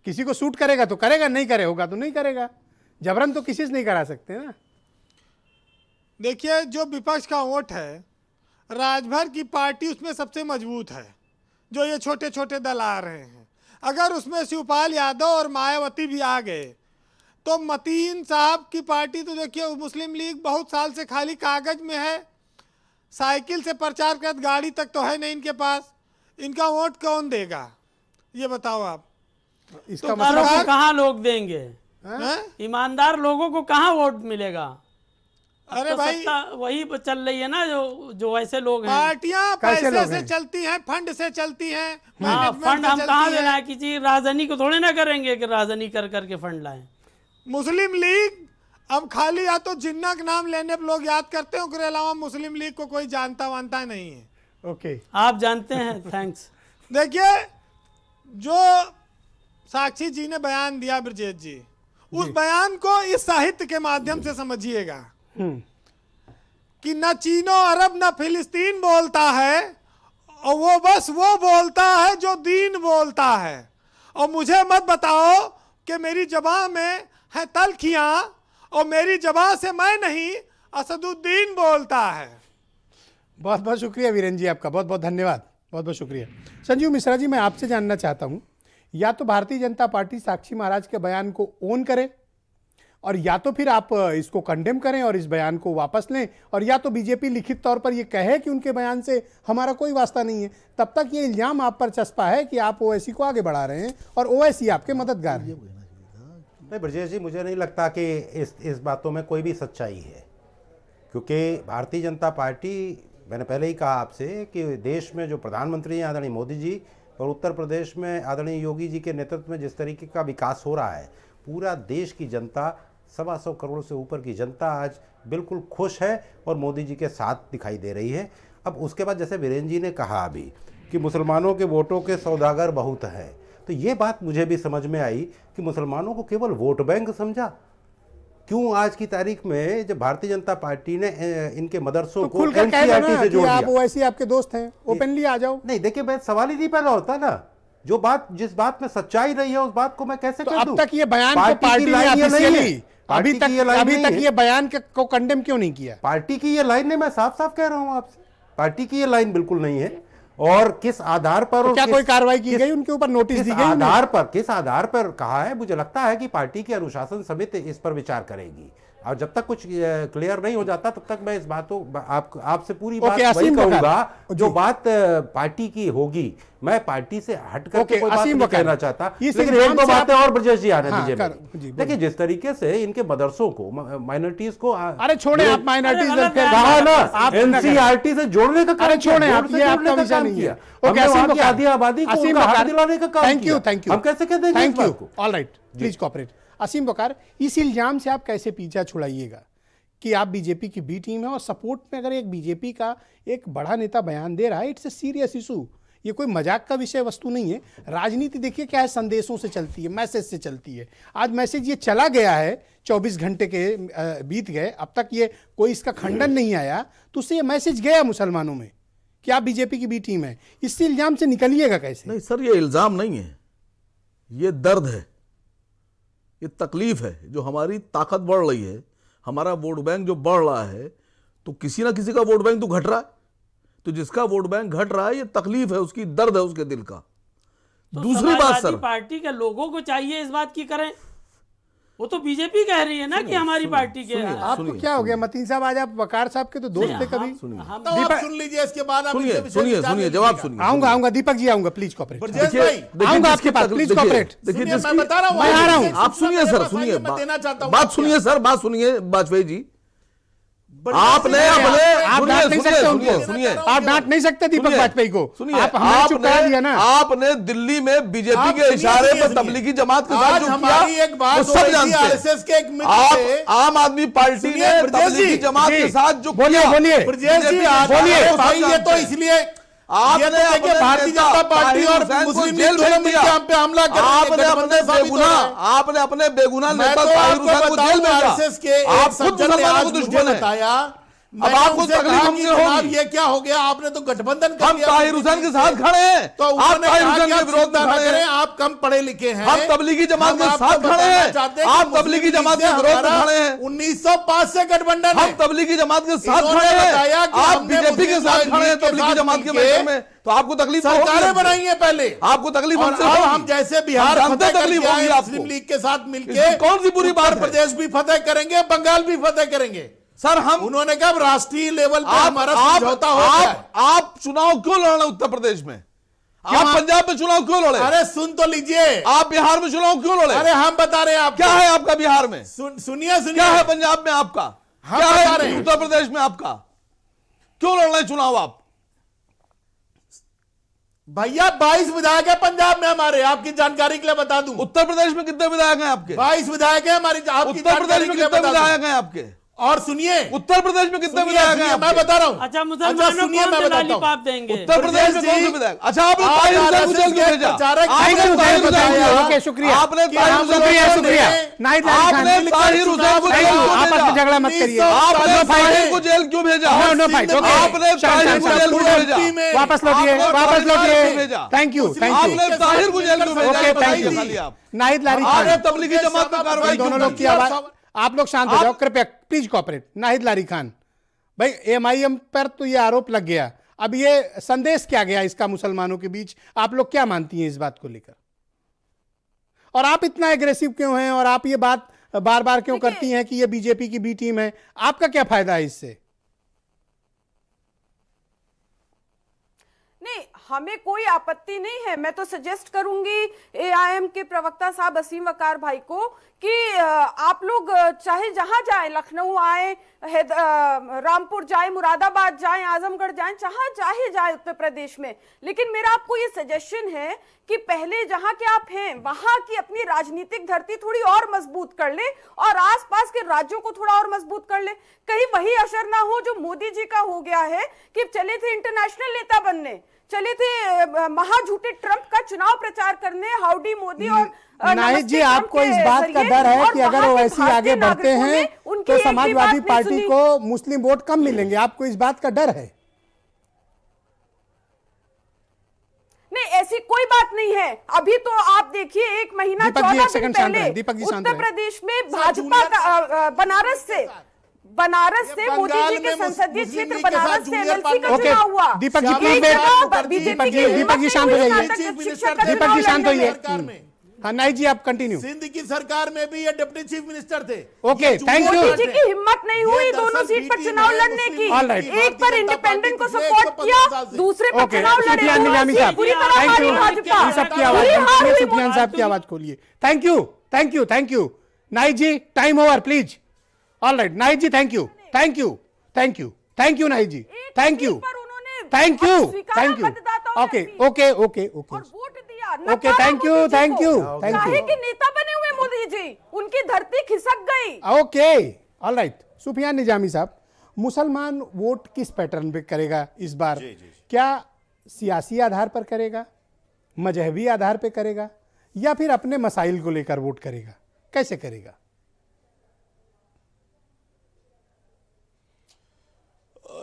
किसी को सूट करेगा तो करेगा, नहीं करे होगा तो नहीं करेगा। जबरन तो किसी से नहीं करा सकते ना। देखिए, जो विपक्ष का वोट है, राजभर की पार्टी उसमें सबसे मजबूत है। जो ये छोटे छोटे दल आ रहे हैं, अगर उसमें शिवपाल यादव और मायावती भी आ गए तो मतीन साहब की पार्टी तो देखिए, मुस्लिम लीग बहुत साल से खाली कागज में है, साइकिल से प्रचार कर, गाड़ी तक तो है नहीं इनके पास। इनका वोट कौन देगा ये बताओ आप? इसका तो मतलब कहाँ लोग देंगे? ईमानदार लोगों को कहाँ वोट मिलेगा? अरे तो भाई, वही चल रही है ना, जो ऐसे लोग हैं। पार्टियां पैसे से चलती हैं, फंड से चलती हैं। फंड हम कहाँ देना है? किसी राजधानी को थोड़े ना करेंगे कि राजधानी कर करके फंड लाएं। मुस्लिम लीग अब खाली या तो जिन्ना का नाम लेने पर लोग याद करते हैं, उसके अलावा मुस्लिम लीग को कोई जानता वानता नहीं है। ओके, आप जानते हैं। थैंक्स। देखिए, जो साक्षी जी ने बयान दिया, ब्रजेश जी, उस बयान को इस साहित्य के माध्यम से समझिएगा कि न चीनो अरब न फिलिस्तीन बोलता है, और वो बस वो बोलता है जो दीन बोलता है। और मुझे मत बताओ कि मेरी जबां में है तलखियां और मेरी जबां से मैं नहीं, असदुद्दीन बोलता है। बहुत बहुत शुक्रिया वीरेन जी, आपका बहुत बहुत धन्यवाद, बहुत बहुत शुक्रिया। संजीव मिश्रा जी, मैं आपसे जानना चाहता हूं, या तो भारतीय जनता पार्टी साक्षी महाराज के बयान को ओन करे, और या तो फिर आप इसको कंडेम करें और इस बयान को वापस लें, और या तो बीजेपी लिखित तौर पर यह कहे कि उनके बयान से हमारा कोई वास्ता नहीं है। तब तक ये इल्जाम आप पर चस्पा है कि आप ओवैसी को आगे बढ़ा रहे हैं और ओवैसी आपके मददगार हैं। नहीं ब्रजेश जी, मुझे नहीं लगता कि इस बातों में कोई भी सच्चाई है, क्योंकि भारतीय जनता पार्टी, मैंने पहले ही कहा आपसे कि देश में जो प्रधानमंत्री हैं आदरणीय मोदी जी, और उत्तर प्रदेश में आदरणीय योगी जी के नेतृत्व में जिस तरीके का विकास हो रहा है, पूरा देश की जनता, 125 करोड़ से ऊपर की जनता आज बिल्कुल खुश है और मोदी जी के साथ दिखाई दे रही है। अब उसके बाद जैसे वीरेन जी ने कहा अभी कि मुसलमानों के वोटों के सौदागर बहुत हैं, तो ये बात मुझे भी समझ में आई कि मुसलमानों को केवल वोट बैंक समझा। क्यों आज की तारीख में जब भारतीय जनता पार्टी ने इनके मदरसों को एनसीईआरटी से जोड़ दिया? आप ओवैसी आपके दोस्त हैं, ओपनली आ जाओ। नहीं, देखिए, मैं सवाल ही नहीं पैदा होता ना। जो बात, जिस बात में सच्चाई रही है उस बात को मैं कैसे कह दूं? अब तक ये बयान को पार्टी ने ऑफिशियली अभी तक ये बयान को कंडेम क्यों नहीं किया? पार्टी की ये लाइन है, मैं साफ साफ कह रहा हूं आपसे, पार्टी की ये लाइन बिल्कुल नहीं है। और किस आधार पर, तो क्या कोई कार्रवाई की गई उनके ऊपर? नोटिस दी गई? किस आधार पर कहा है? मुझे लगता है कि पार्टी की अनुशासन समिति इस पर विचार करेगी, और जब तक कुछ क्लियर नहीं हो जाता तब तक मैं इस बात को आपसे पूरी बात वही कहूंगा जो बात पार्टी की होगी। मैं पार्टी से हट करके कोई बात नहीं कहना चाहता, लेकिन एक दो बातें और ब्रजेश जी आने दीजिए। देखिए, जिस तरीके से इनके मदरसों को, माइनॉरिटीज को, अरे छोड़े आप माइनॉरिटीज, एनसीईआरटी से जोड़ने का काम, छोड़े आप, ये आपका विषय नहीं है। ओके, आधी आबादी को उनका हक दिलाने का काम किया। Thank you. हम कैसे कह देंगे? Thank you, alright, please cooperate. Asim Waqar, इस इल्जाम से आप कैसे पीछा छुड़ाइएगा कि आप बीजेपी की बी टीम है, और सपोर्ट में अगर एक बीजेपी का एक बड़ा नेता बयान दे रहा है, इट्स ए सीरियस इशू। ये कोई मजाक का विषय वस्तु नहीं है। राजनीति देखिए क्या है, संदेशों से चलती है, मैसेज से चलती है। आज मैसेज ये चला गया है, 24 घंटे के बीत गए, अब तक ये कोई इसका खंडन नहीं आया, तो उससे ये मैसेज गया मुसलमानों में कि आप बीजेपी की बी टीम है। इससे इल्जाम से निकलिएगा कैसे? नहीं सर, ये इल्जाम नहीं है, ये दर्द है, ये तकलीफ है। जो हमारी ताकत बढ़ रही है, हमारा वोट बैंक जो बढ़ रहा है, तो किसी ना किसी का वोट बैंक तो घट रहा है। तो जिसका वोट बैंक घट रहा है, ये तकलीफ है, उसकी दर्द है उसके दिल का। तो दूसरी बात सर, पार्टी के लोगों को चाहिए इस बात की करें। वो तो बीजेपी कह रही है ना कि हमारी पार्टी के। आपको क्या हो गया मतीन साहब? आज आप वकार साहब के तो दोस्त थे कभी। आप सुन लीजिए, इसके बाद सुनिए जवाब सुनिए। आऊंगा दीपक जी, आऊंगा, प्लीज कोऑपरेट। आऊंगा आपके पास, प्लीज कोऑपरेट। देखिए, मैं बता रहा हूं, मैं आ रहा हूं। आप सुनिए सर, सुनिए बात सुनिए सर, बात सुनिए वाजपेयी जी। आपने आप डांट नहीं सकते उनको, सुनिए, आप डांट नहीं सकते दीपक वाजपेयी को। सुनिए, आपने दिल्ली में बीजेपी के इशारे पर तबलीगी जमात के साथ जो किया, वो सब जानते हैं। आम आदमी पार्टी ने तबलीगी जमात के साथ जो बोलिए ये तो इसलिए आपने देखिए अपने भारतीय नेता जनता पार्टी और ताहिर हुसैन को मुस्लिम जेल लीग दोनों भेज मिलकर दिया। हम पे हमला कर रहे हैं, आपने अपने गठबंधन साबित हो बेगुनाह रहा है। आपने अपने बेगुनाह मैं नेता तो ताहिर आपको हुसैन को जेल बताऊं, भेजा। आरएसएस के एक आप खुद सज्जन ने मुसलमानों आज को मुझे दुश्मन है। बताया, अब मैंने आपको उनसे तकलीफ कहा हमसे कि जनाब होगी। ये क्या हो गया, आपने तो गठबंधन कर हम दिया ताहिर हुसैन के साथ खड़े हैं। तो आप उन्होंने ताहिर कहा हुसैन कि के आप विरोध में चिंता न खड़े करें, हैं। आप कम पढ़े लिखे हैं। हम तबलीगी जमात के हम साथ आपको खड़े बताना हैं। चाहते हैं आप कि तबलीगी मुस्लिम जमात लीग के से विरोध में हमारा खड़े हैं। 1905 से गठबंधन है। हम तबलीगी जमात के साथ इन्होंने खड़े बताया हैं। कि आप हमने बीजेपी के मुस्लिम साथ खड़े हैं लीग के तबलीगी साथ जमात के मिलके मैटर में, तो आपको तकलीफ तो होगी सरकारें हमसे। बनाई है पहले। आपको तकलीफ और हमसे अब होगी। हम जैसे बिहार हम जानते फतेह तकलीफ करके होगी आए आपको। मुस्लिम लीग के साथ मिलके, इसमें कौन सी बुरी बात उत्तर है? प्रदेश भी फतेह करेंगे, बंगाल भी फतेह करेंगे। सर हम उन्होंने कहा राष्ट्रीय लेवल पर हमारा समझौता हो गया। आप चुनाव क्यों लड़ रहे उत्तर प्रदेश में? आप पंजाब में चुनाव क्यों लड़े? अरे सुन तो लीजिए। आप बिहार में चुनाव क्यों लड़े? अरे हम बता रहे हैं आपको। क्या है आपका बिहार में? सुनिए क्या है पंजाब में आपका? हम क्या बता रहे है हैं। उत्तर प्रदेश में आपका? क्यों लड़ रहे हैं चुनाव आप? भैया 22 विधायक है पंजाब में हमारे, आपकी जानकारी के लिए बता दूं। उत्तर प्रदेश में कितने विधायक हैं आपके? 22 विधायक है हमारी, आपकी उत्तर प्रदेश जानकारी में के लिए कितने बता दूं। विधायक हैं आपके? और सुनिए, उत्तर प्रदेश में कितने विधायक हैं मैं आपके? बता रहा हूं। अच्छा मुसलमानों सुनिए, को मैं कौन बताता हूं। लॉलीपॉप देंगे? उत्तर प्रदेश में कौन से विधायक? अच्छा आपने आप ताहिर हुसैन को RSS जेल क्यों के भेजा? प्रचारक आपने ताहिर ताहिर हुसैन हुसैन को को जेल ओके, शुक्रिया। आपने कि ताहिर हम हुसैन को लोगों जेल ने शुक्रिया। भेजा। नाहिद लाली खान, आपने ताहिर हुसैन को जेल क्यों आपस में भेजा? झगड़ा मत करिए। आपने नो फाइट। ताहिर को जेल क्यों भेजा? No fight. ओके, आपने ताहिर को जेल क्यों भेजा? वापस लौटिए, आपने वापस ताहिर को लौटिए। भेजा। Thank you, thank you. आपने ताहिर को जेल क्यों भेजा? Okay, thank you. खाली आप नाहिद लारी आपने खान, तबलीगी जमात पर कार्रवाई दोनों क्यों लोग की की? आवाज, आप लोग शांत हो जाओ कृपया, प्लीज कोऑपरेट। नाहिद लारी खान भाई, एमआईएम पर तो ये आरोप लग गया, अब ये संदेश क्या गया इसका मुसलमानों के बीच? आप लोग क्या मानती हैं इस बात को लेकर? और आप इतना एग्रेसिव क्यों हैं और आप ये बात बार बार क्यों करती हैं कि ये बीजेपी की बी टीम है? आपका क्या फायदा है इससे? नहीं, हमें कोई आपत्ति नहीं है। मैं तो सजेस्ट करूंगी एआईएम के प्रवक्ता साहब असीम वकार भाई को कि आप लोग चाहे जहां जाएं, लखनऊ आए, रामपुर जाएं, मुरादाबाद जाएं, आजमगढ़ जाएं, जहां चाहे जाएं उत्तर प्रदेश में, लेकिन मेरा आपको ये सजेशन है कि पहले जहां के आप हैं वहां की अपनी राजनीतिक धरती थोड़ी और मजबूत कर ले और आसपास के राज्यों को थोड़ा और मजबूत कर ले। कहीं वही असर ना हो जो मोदी जी का हो गया है कि चले थे इंटरनेशनल नेता बनने, चले थे महाझूठे ट्रंप का चुनाव प्रचार करने, हाउडी मोदी और नाहिद जी, आपको इस बात का डर है कि अगर वो ऐसे आगे बढ़ते हैं तो समाजवादी पार्टी को मुस्लिम वोट कम मिलेंगे? आपको इस बात का डर है? नहीं, ऐसी कोई बात नहीं है। अभी तो आप देखिए, एक महीना 14 दिन पहले उत्तर प्रदेश में भाजपा का बनारस से मोदी जी के संसदीय क्षेत्र बनारस से एमएलसी का चुनाव हुआ। दीपक जी प्लीज, दीपक जी शांत हो जाइए, दीपक जी शांत होइए। हाँ नाइद जी, आप कंटिन्यू। सिंध की सरकार में भी ये डिप्टी चीफ मिनिस्टर थे। Okay, thank you. Modi ji की हिम्मत नहीं हुई दोनों सीट पर चुनाव लड़ने की। एक पर इंडिपेंडेंट को सपोर्ट किया, दूसरे पर चुनाव लड़े। सुफियान निजामी साहब, थैंक यू। सबकी आवाज, सुफियान साहब की आवाज खोलिए। Thank you, thank you, thank you. Naid ji, time over please. All right Nahid ji, thank you, thank you, thank you, thank you Nahid ji, thank you, thank you, thank you. Okay okay okay okay okay, thank you, thank you, thank you. के नेता बने हुए मोदी जी, उनकी धरती खिसक गई। Okay, all right. Sufiyan Nizami साहब, मुसलमान वोट किस पैटर्न पे करेगा इस बार? क्या सियासी आधार पर करेगा, मजहबी आधार पे करेगा, या फिर अपने मसाइल को लेकर वोट करेगा? कैसे करेगा?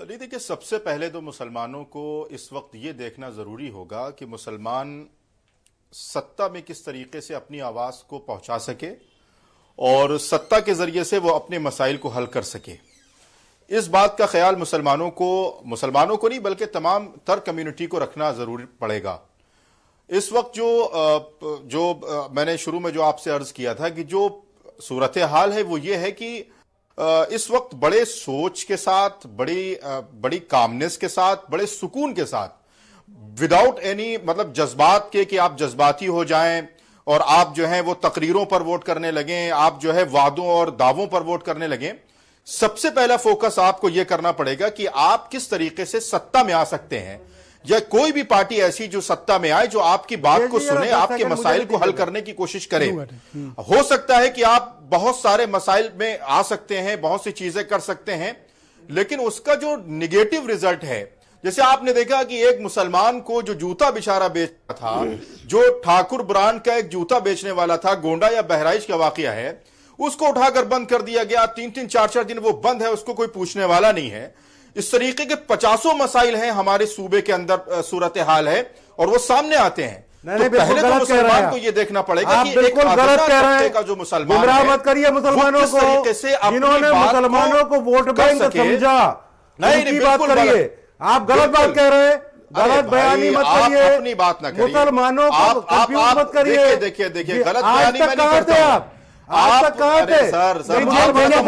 नहीं, देखिए, सबसे पहले तो मुसलमानों को इस वक्त ये देखना जरूरी होगा कि मुसलमान सत्ता में किस तरीके से अपनी आवाज को पहुंचा सके और सत्ता के जरिए से वो अपने मसाइल को हल कर सके। इस बात का ख्याल मुसलमानों को नहीं बल्कि तमाम तर कम्युनिटी को रखना जरूरी पड़ेगा। इस वक्त जो मैंने शुरू में जो आपसे अर्ज किया था कि जो सूरत हाल है वो ये है कि इस वक्त बड़े सोच के साथ, बड़ी कामनेस के साथ, बड़े सुकून के साथ, विदाउट एनी मतलब जज्बात के कि आप जज्बाती हो जाएं और आप जो है वो तकरीरों पर वोट करने लगें, आप जो है वादों और दावों पर वोट करने लगें। सबसे पहला फोकस आपको यह करना पड़ेगा कि आप किस तरीके से सत्ता में आ सकते हैं, या कोई भी पार्टी ऐसी जो सत्ता में आए जो आपकी बात को सुने, आपके मसाइल को हल करने की कोशिश करे। हो सकता है कि आप बहुत सारे मसाइल में आ सकते हैं, बहुत सी चीजें कर सकते हैं, लेकिन उसका जो निगेटिव रिजल्ट है, जैसे आपने देखा कि एक मुसलमान को जो जूता बिचारा बेचता था, जो ठाकुर ब्रांड का एक जूता बेचने वाला था, गोंडा या बहराइच का वाकया है, उसको उठाकर बंद कर दिया गया। 3-3 4-4 दिन वो बंद है, उसको कोई पूछने वाला नहीं है। इस तरीके के 50 मसाइल हैं हमारे सूबे के अंदर, सूरत हाल है, और वो सामने आते हैं। तो पहले तो मुसलमान को ये देखना पड़ेगा कि एक गलत कह रहे हैं का जो मुसलमान गुमराह मत करिए मुसलमानों को, जिन्होंने मुसलमानों को वोट बैंक समझा, नहीं बात करिए। आप गलत बात कह रहे हैं, गलत बयानी मत करिए, अपनी बात ना करिए, मुसलमानों को कंफ्यूज मत करिए। देखिए गलत बयानी मैं नहीं करता हूं। आज तक कहाँ थे? सर समझा गया,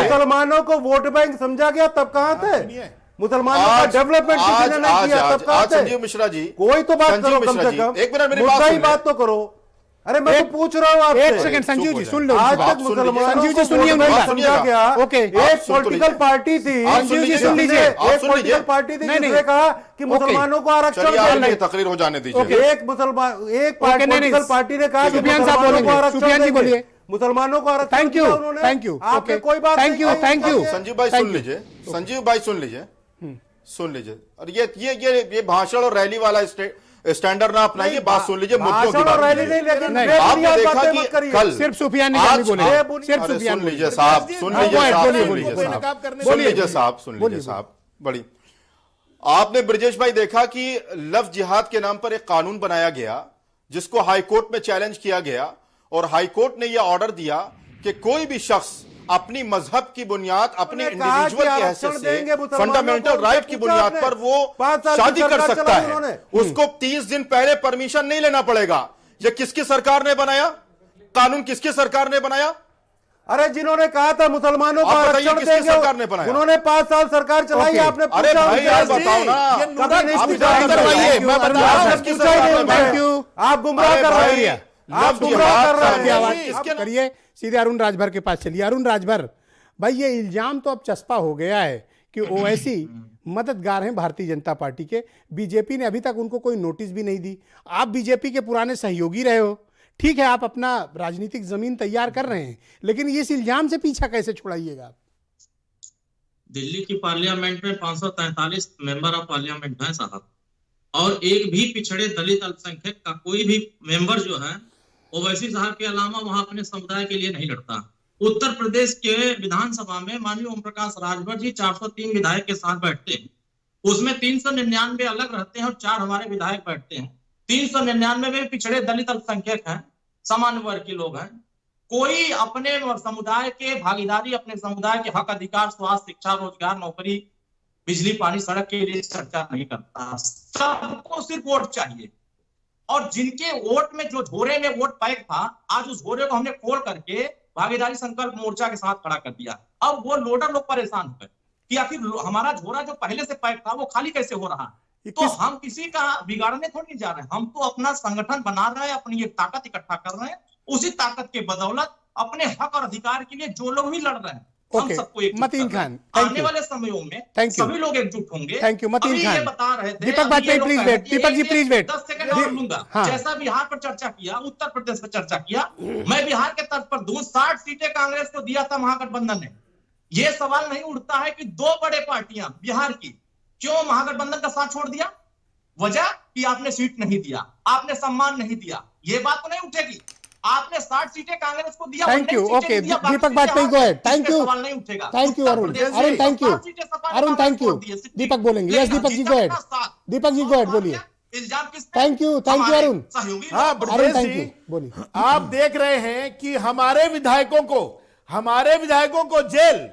मुसलमानों को वोट बैंक समझा गया, तब कहाँ थे? मुसलमानों का डेवलपमेंट किसी ने नहीं किया, तब कहाँ थे? संजीव मिश्रा जी, कोई तो बात करो कम से कम, एक मिनट मेरी मुद्दा ही बात तो करो। अरे मैं तो पूछ रहा हूँ आपसे। एक सेकंड संजीव जी सुन लो। आज तक मुसलमानों को समझा गया। ओके, एक पॉलिटिकल पार्टी थी, संजीव जी सुन लीजिए, एक पॉलिटिकल पार्टी थी जिसने कहा कि मुसलमानों को आरक्षण देना है। तकरीर हो जाने दीजिए। एक पॉलिटिकल पार्टी ने कहा कि मुसलमानों को आरक्षण देंगे, मुसलमानों को आरक्षण। थैंक यू, थैंक यू, आपने कोई बात thank you, thank you. Sanjeev भाई सुन लीजिए, संजीव भाई सुन लीजिए। और ये भाषण और रैली वाला स्टैंडर्ड ना अपनाइए, बात सुन लीजिए, मुद्दों की बात। आपने देखा कि कल सिर्फ सुफियान निजामी बोले, सिर्फ सुफियान। सुन लीजिए साहब, बड़ी आपने ब्रजेश भाई देखा कि लफ्ज जिहाद के नाम पर एक कानून बनाया गया, जिसको हाईकोर्ट में चैलेंज किया गया, और हाईकोर्ट ने यह ऑर्डर दिया कि कोई भी शख्स अपनी मजहब की बुनियाद, अपने इंडिविजुअल की हैसियत से, फंडामेंटल राइट की बुनियाद पर वो शादी कर सकता है। उसको 30 दिन पहले परमिशन नहीं लेना पड़ेगा। ये किसकी सरकार ने बनाया कानून? किसकी सरकार ने बनाया? अरे जिन्होंने कहा था मुसलमानों को आरक्षण देंगे, सरकार ने बनाया? उन्होंने 5 साल सरकार चलाई, आपने अरे भाई यार बताओ ना, आप गुमराह कर रहे हैं, आप गुमराह कर रहे हैं। करिए, सीधे अरुण राजभर के पास चलिए। अरुण राजभर भाई, ये इल्जाम तो अब चस्पा हो गया है कि ओवैसी मददगार हैं भारतीय जनता पार्टी के। बीजेपी ने अभी तक उनको कोई नोटिस भी नहीं दी। आप बीजेपी के पुराने सहयोगी रहे हो, ठीक है, आप अपना राजनीतिक जमीन तैयार कर रहे हैं, लेकिन इस इल्जाम से पीछा कैसे छुड़ाइएगा? दिल्ली की पार्लियामेंट में 543 मेंबर ऑफ पार्लियामेंट हैं साहब, और एक भी पिछड़े दलित अल्पसंख्यक का कोई भी मेंबर जो है ओवैसी साहब के अलावा वहां अपने समुदाय के लिए नहीं लड़ता। उत्तर प्रदेश के विधानसभा में माननीय ओम प्रकाश राजभर जी 403 विधायक के साथ बैठते हैं, उसमें 399 अलग रहते हैं और 4 हमारे विधायक बैठते हैं। 399 में पिछड़े दलित अल्पसंख्यक हैं, सामान्य वर्ग के लोग हैं। कोई अपने समुदाय के भागीदारी, अपने समुदाय के हक अधिकार, स्वास्थ्य, शिक्षा, रोजगार, नौकरी, बिजली, पानी, सड़क के लिए चर्चा नहीं करता। सबको सिर्फ वोट चाहिए, और जिनके वोट में, जो झोरे में वोट पैक था, आज उस झोरे को हमने खोल करके भागीदारी संकल्प मोर्चा के साथ खड़ा कर दिया। अब वो लोडर लोग परेशान हो गए कि आखिर हमारा झोरा जो पहले से पैक था वो खाली कैसे हो रहा है। तो हम किसी का बिगाड़ने थोड़ी नहीं जा रहे हैं, हम तो अपना संगठन बना रहे हैं, अपनी एक ताकत इकट्ठा कर रहे हैं। उसी ताकत के बदौलत अपने हक और अधिकार के लिए जो लोग भी लड़ रहे हैं, हम सबको एक मतीन खान, आने वाले समयों में सभी लोग एकजुट होंगे। Thank you Mateen Khan. ये बता रहे थे, Deepak Bajpai please wait, Deepak ji please wait. 10 second और लूंगा। जैसा बिहार पर चर्चा किया, उत्तर प्रदेश पर चर्चा किया, मैं बिहार के तर्ज पर दूं, 60 सीटें कांग्रेस को दिया था महागठबंधन ने। यह सवाल नहीं उठता है कि 2 बड़े पार्टियां बिहार की क्यों महागठबंधन का साथ छोड़ दिया? वजह कि आपने सीट नहीं दिया, आपने सम्मान नहीं दिया। ये बात तो नहीं उठेगी। आपने 60 सीटें कांग्रेस को दिया। Thank you. Okay, Deepak Bajpai go ahead. Thank you, सवाल नहीं उठेगा। Thank you Arun, Arun thank you, Arun thank you. Deepak बोलेंगे। Yes Deepak ji go ahead, Deepak ji go ahead, बोलिए। Thank you Arun. हाँ अरुण थैंक यू, बोलिए। आप देख रहे हैं कि हमारे विधायकों को जेल,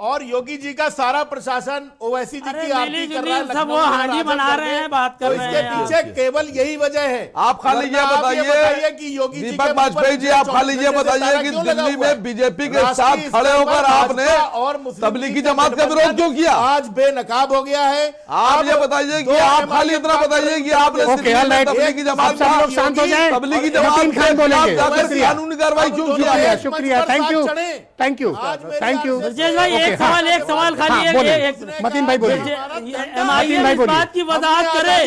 और योगी जी का सारा प्रशासन ओवैसी जी की आरती कर रहा है, सब वो हांडी बना रहे हैं, बात कर रहे हैं। इसके पीछे केवल यही वजह है। आप खाली ये बताइए कि योगी जी, दीपक बाजपेयी जी, आप खाली ये बताइए कि दिल्ली में बीजेपी के साथ खड़े होकर आपने तबलीगी जमात का विरोध क्यों किया? आज बेनकाब हो गया है। आप ये बताइए कि आप खाली इतना बताइए कि आपने तबलीगी जमात तबलीगी जमात जाकर कानूनी कार्रवाई क्यों किया है? शुक्रिया, thank you, thank you, thank you. एक सवाल खाली मतीन भाई बोलिए। MIM इस बात की वजाहत करे,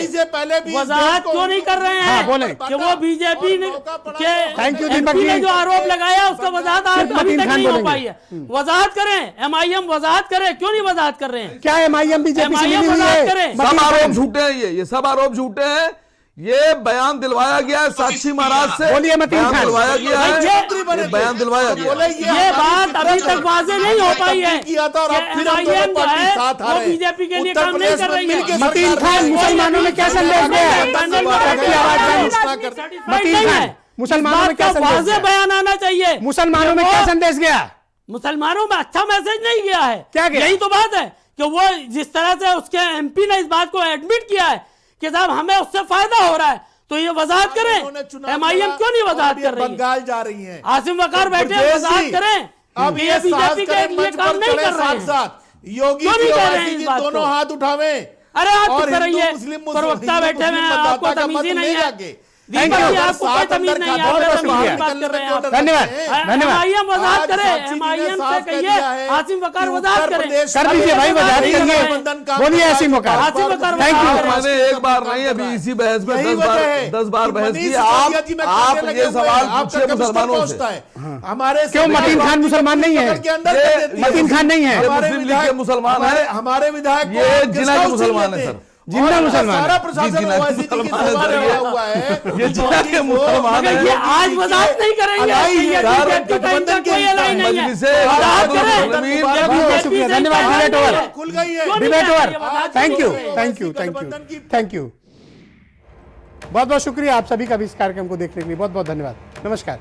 वजाहत क्यों नहीं कर रहे हैं बोले कि वो बीजेपी ने थैंक यू MP ने जो आरोप लगाया उसका वजाहत अभी तक नहीं हो पाई है। वजाहत करें, MIM वजाहत करे, क्यों नहीं वजाहत कर रहे हैं? क्या MIM बीजेपी से मिली हुई वजाहत है? करें। सब आरोप झूठे हैं, ये सब आरोप झूठे हैं। ये बयान दिलवाया गया है साक्षी महाराज से, बोलिए मतीन खान। दिलवाया गया है, ये बयान दिलवाया गया। ये बात अभी तक वाजे नहीं हो पाई है कि MIM जो है वो बीजेपी के लिए काम नहीं कर रही है। मतीन खान, मुसलमानों में क्या संदेश गया है? मतीन खान, मुसलमानों में क्या संदेश वाजे बयान आना चाहिए। मुसलमानों में क्या संदेश गया? मुसलमानों में अच्छा मैसेज नहीं गया है। क्या गया? यही तो बात है कि वो जिस तरह से उसके MP ने इस बात को एडमिट किया है कि साहब हमें उससे फायदा हो रहा है, तो ये वजाहत करें। MIM क्यों नहीं वजाहत कर रही है? बंगाल जा रही है, आसिम वकार बैठे वजाहत करें। अब ये बीजेपी के लिए काम नहीं कर रहे हैं। साथ योगी क्यों नहीं जी कर और रहे हैं ओवैसी इस जी बात दोनों को? हाथ उठावे। अरे आप और चुप कराइए, हिंदू मुस्लिम प्रवक्ता बैठे हुए हैं, आपको तमीज ही नहीं है। Thank you. आपको कोई तमीज नहीं है, आप बहुत तमीज शुक्रिया। की बात कर रहे हैं आप। धन्यवाद धन्यवाद। MIM वजाहत करे, MIM से कहिए आसिम वकार वजाहत करें। कर दीजिए भाई, वजाहत करिए। बोलिए आसिम वकार। आसिम वकार थैंक यू। मैंने एक बार नहीं, अभी इसी बहस में 10 बार बहस की। आप ये सवाल पूछिए मुसलमानों से। हमारे क्यों मतीन खान मुसलमान नहीं है? मतीन खान नहीं है, मुस्लिम लीग के मुसलमान है, हमारे विधायक ये जिला के मुसलमान है सर, जिन्ना मुसलमान सारा है। प्रशासन ओवैसी जी की सवाल लगा हुआ है। ये जिला के मुसलमान है। ये आज वजाहत नहीं करेंगे, ये बीजेपी का इनका कोई अलाई नहीं है। वजाहत करें। बहुत शुक्रिया, धन्यवाद। डिबेट ओवर, खुल गई है। Debate over. Thank you thank you thank you thank you. बहुत बहुत शुक्रिया आप सभी का भी इस कार्यक्रम को देखने के लिए। बहुत बहुत धन्यवाद। नमस्कार।